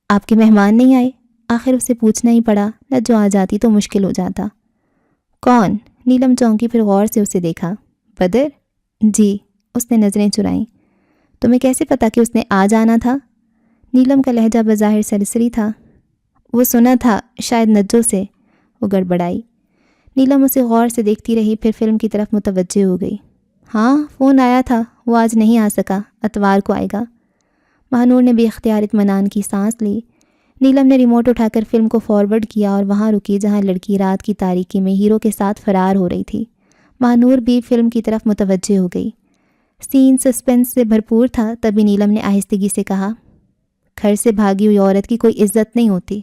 A: آپ کے مہمان نہیں آئے؟ آخر اسے پوچھنا ہی پڑا، نہ جو آ جاتی تو مشکل ہو جاتا۔ کون؟ نیلم چونکی، پھر غور سے اسے دیکھا۔ بدر؟ جی، اس نے نظریں چرائیں۔ تمہیں کیسے پتا کہ اس نے آ جانا تھا؟ نیلم کا لہجہ بظاہر سرسری تھا۔ وہ سنا تھا، شاید نجو سے، وہ گڑبڑائی۔ نیلم اسے غور سے دیکھتی رہی، پھر فلم کی طرف متوجہ ہو گئی۔ ہاں، فون آیا تھا، وہ آج نہیں آ سکا، اتوار کو آئے گا۔ مہنور نے بے اختیار اطمینان کی سانس لی۔ نیلم نے ریموٹ اٹھا کر فلم کو فارورڈ کیا اور وہاں رکی جہاں لڑکی رات کی تاریکی میں ہیرو کے ساتھ فرار ہو رہی تھی۔ مہنور بھی فلم کی طرف متوجہ ہو گئی۔ سین سسپنس سے بھرپور تھا۔ تبھی نیلم نے آہستگی سے کہا، گھر سے بھاگی ہوئی عورت کی کوئی عزت نہیں ہوتی۔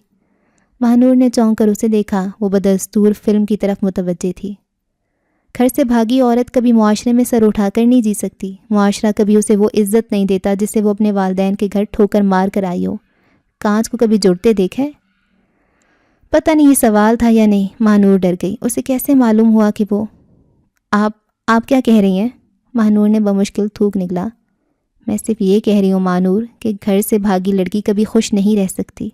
A: مہنور نے چونک کر اسے دیکھا، وہ بدستور فلم کی طرف متوجہ تھی۔ گھر سے بھاگی عورت کبھی معاشرے میں سر اٹھا کر نہیں جی سکتی۔ معاشرہ کبھی اسے وہ عزت نہیں دیتا جسے وہ اپنے والدین کے گھر ٹھوکر مار کر آئی ہو۔ کانچ کو کبھی جڑتے دیکھے؟ پتہ نہیں یہ سوال تھا یا نہیں، مہنور ڈر گئی۔ اسے کیسے معلوم ہوا کہ وہ… آپ کیا کہہ رہی ہیں؟ مہنور نے بمشکل تھوک نکلا۔ میں صرف یہ کہہ رہی ہوں مہنور کہ گھر سے بھاگی لڑکی کبھی خوش نہیں رہ سکتی۔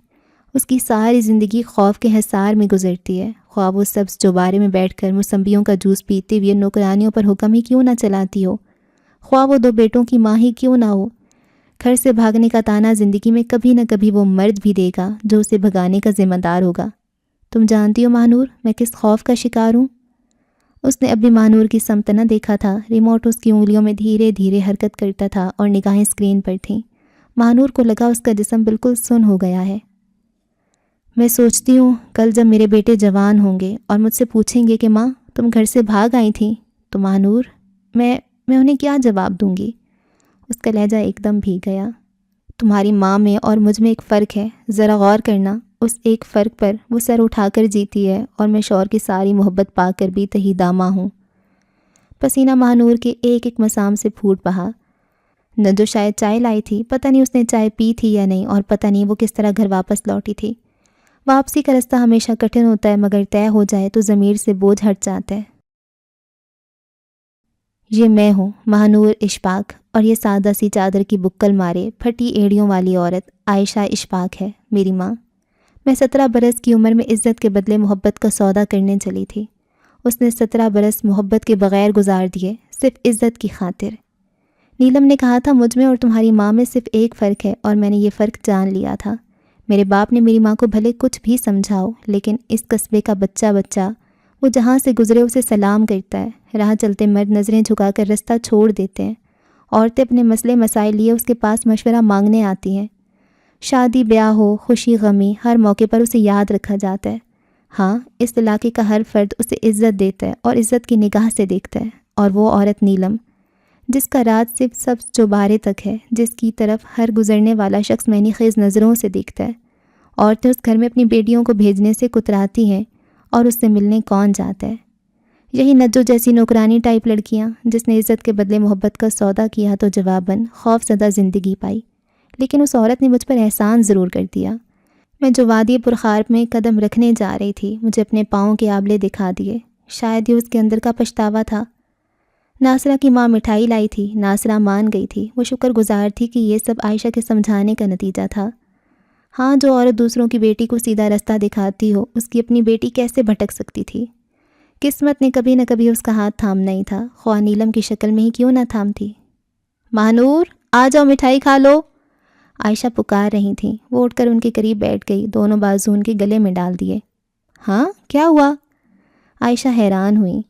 A: اس کی ساری زندگی خوف کے حصار میں گزرتی ہے، خواہ وہ سبز چوبارے میں بیٹھ کر موسمبیوں کا جوس پیتے ہوئے نوکرانیوں پر حکم ہی کیوں نہ چلاتی ہو، خواہ وہ 2 بیٹوں کی ماں ہی کیوں نہ ہو۔ گھر سے بھاگنے کا تانا زندگی میں کبھی نہ کبھی وہ مرد بھی دے گا جو اسے بھگانے کا ذمہ دار ہوگا۔ تم جانتی ہو مہنور میں کس خوف کا شکار ہوں؟ اس نے اب بھی مہنور کی سمت نہ دیکھا تھا۔ ریموٹ اس کی انگلیوں میں دھیرے دھیرے حرکت کرتا تھا اور نگاہیں اسکرین پر تھیں۔ مہنور کو لگا اس کا جسم بالکل سن ہو گیا ہے۔ میں سوچتی ہوں کل جب میرے بیٹے جوان ہوں گے اور مجھ سے پوچھیں گے کہ ماں تم گھر سے بھاگ آئی تھیں تو مہنور میں انہیں کیا جواب دوں گی؟ اس کا لہجہ ایک دم بھیگ گیا۔ تمہاری ماں میں اور مجھ میں ایک فرق ہے، ذرا غور کرنا۔ اس ایک فرق پر وہ سر اٹھا کر جیتی ہے اور میں شوہر کی ساری محبت پا کر بھی تہی دامہ ہوں۔ پسینہ مہنور کے ایک ایک مسام سے پھوٹ بہا۔ نجو شاید چائے لائی تھی، پتہ نہیں اس نے چائے پی تھی یا نہیں، اور پتہ نہیں وہ کس طرح گھر واپس لوٹی تھی۔ واپسی کا رستہ ہمیشہ کٹھن ہوتا ہے مگر طے ہو جائے تو ضمیر سے بوجھ ہٹ جاتا ہے۔ یہ میں ہوں مہنور اشفاق، اور یہ سادہ سی چادر کی بکل مارے پھٹی ایڑیوں والی عورت عائشہ اشفاق ہے، میری ماں۔ میں 17 برس کی عمر میں عزت کے بدلے محبت کا سودا کرنے چلی تھی۔ اس نے 17 برس محبت کے بغیر گزار دیے، صرف عزت کی خاطر۔ نیلم نے کہا تھا مجھ میں اور تمہاری ماں میں صرف ایک فرق ہے، اور میں نے یہ فرق جان لیا تھا۔ میرے باپ نے میری ماں کو بھلے کچھ بھی سمجھاؤ، لیکن اس قصبے کا بچہ وہ جہاں سے گزرے اسے سلام کرتا ہے۔ راہ چلتے مرد نظریں جھکا کر رستہ چھوڑ دیتے ہیں، عورتیں اپنے مسئلے مسائل لیے اس کے پاس مشورہ مانگنے آتی ہیں۔ شادی بیاہ ہو، خوشی غمی، ہر موقع پر اسے یاد رکھا جاتا ہے۔ ہاں، اس علاقے کا ہر فرد اسے عزت دیتا ہے اور عزت کی نگاہ سے دیکھتا ہے، اور وہ عورت نیلم، جس کا رات صرف سبز چوبارے تک ہے، جس کی طرف ہر گزرنے والا شخص معنی خیز نظروں سے دیکھتا ہے۔ عورتیں اس گھر میں اپنی بیٹیوں کو بھیجنے سے کتراتی ہیں، اور اس سے ملنے کون جاتا ہے؟ یہی نجو جیسی نوکرانی ٹائپ لڑکیاں، جس نے عزت کے بدلے محبت کا سودا کیا تو جواباً خوف زدہ زندگی پائی۔ لیکن اس عورت نے مجھ پر احسان ضرور کر دیا۔ میں جو وادی پرخار میں قدم رکھنے جا رہی تھی، مجھے اپنے پاؤں کے آبلے دکھا دیے۔ شاید یہ اس کے اندر کا پچھتاوا تھا۔ ناصرہ کی ماں مٹھائی لائی تھی، ناصرہ مان گئی تھی۔ وہ شکر گزار تھی کہ یہ سب عائشہ کے سمجھانے کا نتیجہ تھا۔ ہاں، جو عورت دوسروں کی بیٹی کو سیدھا رستہ دکھاتی ہو، اس کی اپنی بیٹی کیسے بھٹک سکتی تھی؟ قسمت نے کبھی نہ کبھی اس کا ہاتھ تھامنا ہی تھا، خواہ نیلم کی شکل میں ہی کیوں نہ تھامتی۔ مہنور، آ جاؤ، مٹھائی کھا لو، عائشہ پکار رہی تھیں۔ وہ اٹھ کر ان کے قریب بیٹھ گئی، دونوں بازو ان کے گلے میں ڈال دیے۔ ہاں، کیا ہوا؟ عائشہ حیران ہوئی۔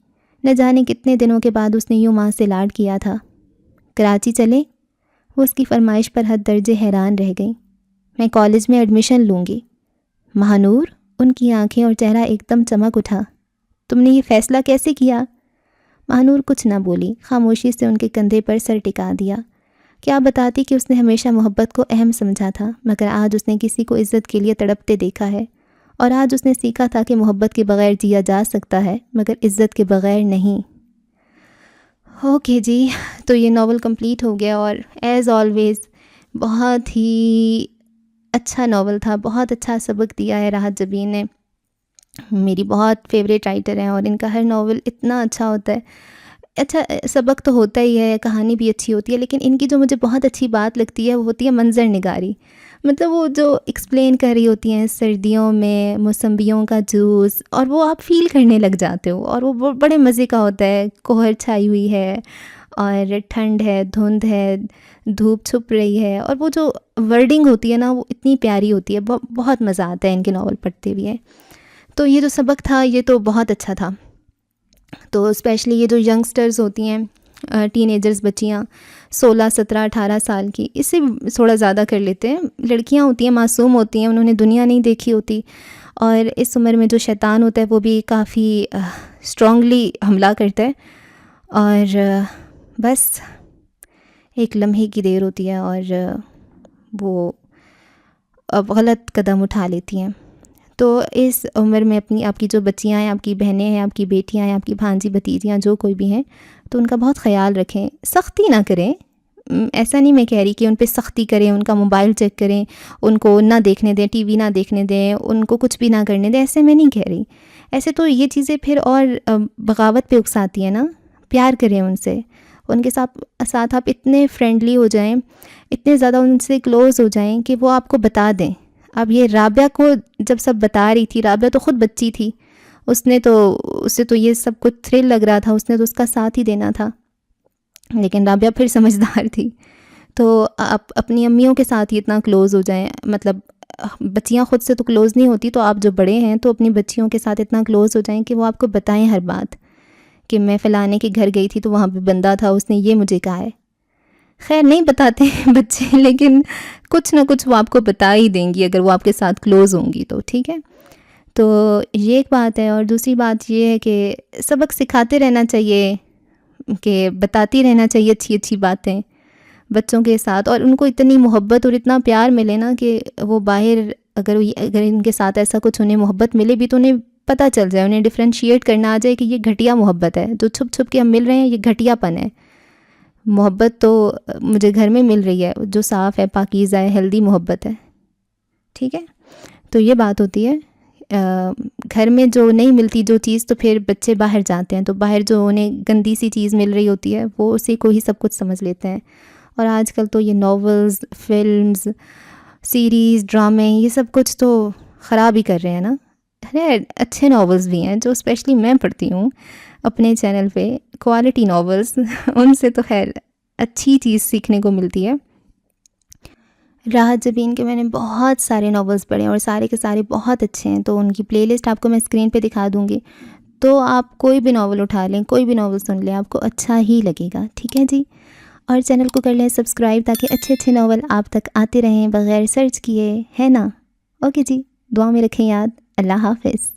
A: نہ جانے کتنے دنوں کے بعد اس نے یوں ماں سے لاڈ کیا تھا۔ کراچی چلیں؟ وہ اس کی فرمائش پر حد درجے حیران رہ گئیں۔ میں کالج میں ایڈمیشن لوں گی۔ مہنور، ان کی آنکھیں اور چہرہ ایک دم چمک اٹھا۔ تم نے یہ فیصلہ کیسے کیا؟ مہنور کچھ نہ بولی، خاموشی سے ان کے کندھے پر سر ٹکا دیا۔ کیا بتاتی کہ اس نے ہمیشہ محبت کو اہم سمجھا تھا، مگر آج اس نے کسی کو عزت کے لیے تڑپتے دیکھا ہے، اور آج اس نے سیکھا تھا کہ محبت کے بغیر جیا جا سکتا ہے، مگر عزت کے بغیر نہیں۔ اوکے جی، تو یہ ناول کمپلیٹ ہو گیا، اور ایز آلویز بہت ہی اچھا ناول تھا، بہت اچھا سبق دیا ہے راحت جبین نے۔ میری بہت فیوریٹ رائٹر ہیں، اور ان کا ہر ناول اتنا اچھا ہوتا ہے۔ اچھا سبق تو ہوتا ہی ہے، کہانی بھی اچھی ہوتی ہے، لیکن ان کی جو مجھے بہت اچھی بات لگتی ہے وہ ہوتی ہے منظر نگاری۔ مطلب وہ جو ایکسپلین کر رہی ہوتی ہیں سردیوں میں موسمبیوں کا جوس، اور وہ آپ فیل کرنے لگ جاتے ہو، اور وہ بڑے مزے کا ہوتا ہے۔ کوہر چھائی ہوئی ہے، اور ٹھنڈ ہے، دھند ہے، دھوپ چھپ رہی ہے، اور وہ جو ورڈنگ ہوتی ہے نا، وہ اتنی پیاری ہوتی ہے، بہت مزہ آتا ہے ان کے ناول پڑھتے ہوئے۔ تو یہ جو سبق تھا یہ تو بہت اچھا تھا۔ تو اسپیشلی یہ جو ینگسٹرز ہوتی ہیں، ٹین ایجرز، بچیاں 16، 17، 18 سال کی، اس سے تھوڑا زیادہ کر لیتے ہیں، لڑکیاں ہوتی ہیں، معصوم ہوتی ہیں، انہوں نے دنیا نہیں دیکھی ہوتی، اور اس عمر میں جو شیطان ہوتا ہے وہ بھی کافی اسٹرانگلی حملہ کرتا ہے، اور بس ایک لمحے کی دیر ہوتی ہے اور وہ اب غلط قدم اٹھا لیتی ہیں۔ تو اس عمر میں آپ کی جو بچیاں ہیں، آپ کی بہنیں ہیں، آپ کی بیٹیاں ہیں، آپ کی بھانجی بھتیجیاں، جو کوئی بھی ہیں، تو ان کا بہت خیال رکھیں، سختی نہ کریں۔ ایسا نہیں میں کہہ رہی کہ ان پہ سختی کریں، ان کا موبائل چیک کریں، ان کو نہ دیکھنے دیں، ٹی وی نہ دیکھنے دیں، ان کو کچھ بھی نہ کرنے دیں، ایسے میں نہیں کہہ رہی۔ ایسے تو یہ چیزیں پھر اور بغاوت پہ اکساتی ہیں نا۔ پیار کریں ان سے، ان کے ساتھ آپ اتنے فرینڈلی ہو جائیں، اتنے زیادہ ان سے کلوز ہو جائیں کہ وہ آپ کو بتا دیں۔ اب یہ رابعہ کو جب سب بتا رہی تھی، رابعہ تو خود بچی تھی، اسے تو یہ سب کچھ تھرل لگ رہا تھا، اس نے تو اس کا ساتھ ہی دینا تھا، لیکن رابعہ پھر سمجھدار تھی۔ تو آپ اپنی امیوں کے ساتھ ہی اتنا کلوز ہو جائیں، مطلب بچیاں خود سے تو کلوز نہیں ہوتی، تو آپ جو بڑے ہیں تو اپنی بچیوں کے ساتھ اتنا کلوز ہو جائیں کہ وہ آپ کو بتائیں ہر بات، کہ میں فلانے کے گھر گئی تھی تو وہاں پہ بندہ تھا، اس نے یہ مجھے کہا ہے۔ خیر نہیں بتاتے ہیں بچے، لیکن کچھ نہ کچھ وہ آپ کو بتا ہی دیں گی اگر وہ آپ کے ساتھ کلوز ہوں گی تو، ٹھیک ہے۔ تو یہ ایک بات ہے، اور دوسری بات یہ ہے کہ سبق سکھاتے رہنا چاہیے، کہ بتاتی رہنا چاہیے اچھی اچھی باتیں بچوں کے ساتھ، اور ان کو اتنی محبت اور اتنا پیار ملے نا کہ وہ باہر اگر ان کے ساتھ ایسا کچھ انہیں محبت ملے بھی تو انہیں پتہ چل جائے، انہیں ڈفرینشیٹ کرنا آ جائے کہ یہ گھٹیا محبت ہے، جو چھپ چھپ کے ہم مل رہے ہیں، یہ گھٹیا پن ہے۔ محبت تو مجھے گھر میں مل رہی ہے، جو صاف ہے، پاکیزہ ہے، ہیلدی محبت ہے، ٹھیک ہے۔ تو یہ بات ہوتی ہے، گھر میں جو نہیں ملتی جو چیز تو پھر بچے باہر جاتے ہیں، تو باہر جو انہیں گندی سی چیز مل رہی ہوتی ہے وہ اسی کو ہی سب کچھ سمجھ لیتے ہیں. اور آج کل تو یہ ناولز، فلمز، سیریز، ڈرامے، یہ سب کچھ تو خراب ہی کر رہے ہیں نا. ارے اچھے ناولز بھی ہیں جو اسپیشلی میں پڑھتی ہوں اپنے چینل پہ، کوالٹی ناولز ان سے تو خیر اچھی چیز سیکھنے کو ملتی ہے. راحت جبین کے میں نے بہت سارے ناولز پڑھے ہیں اور سارے کے سارے بہت اچھے ہیں، تو ان کی پلے لسٹ آپ کو میں اسکرین پہ دکھا دوں گی. تو آپ کوئی بھی ناول اٹھا لیں، کوئی بھی ناول سن لیں، آپ کو اچھا ہی لگے گا. ٹھیک ہے جی. اور چینل کو کر لیں سبسکرائب تاکہ اچھے اچھے ناول آپ تک آتے رہیں بغیر سرچ کیے، ہے نا. اوکے جی، دعا میں رکھیں یاد. اللہ حافظ.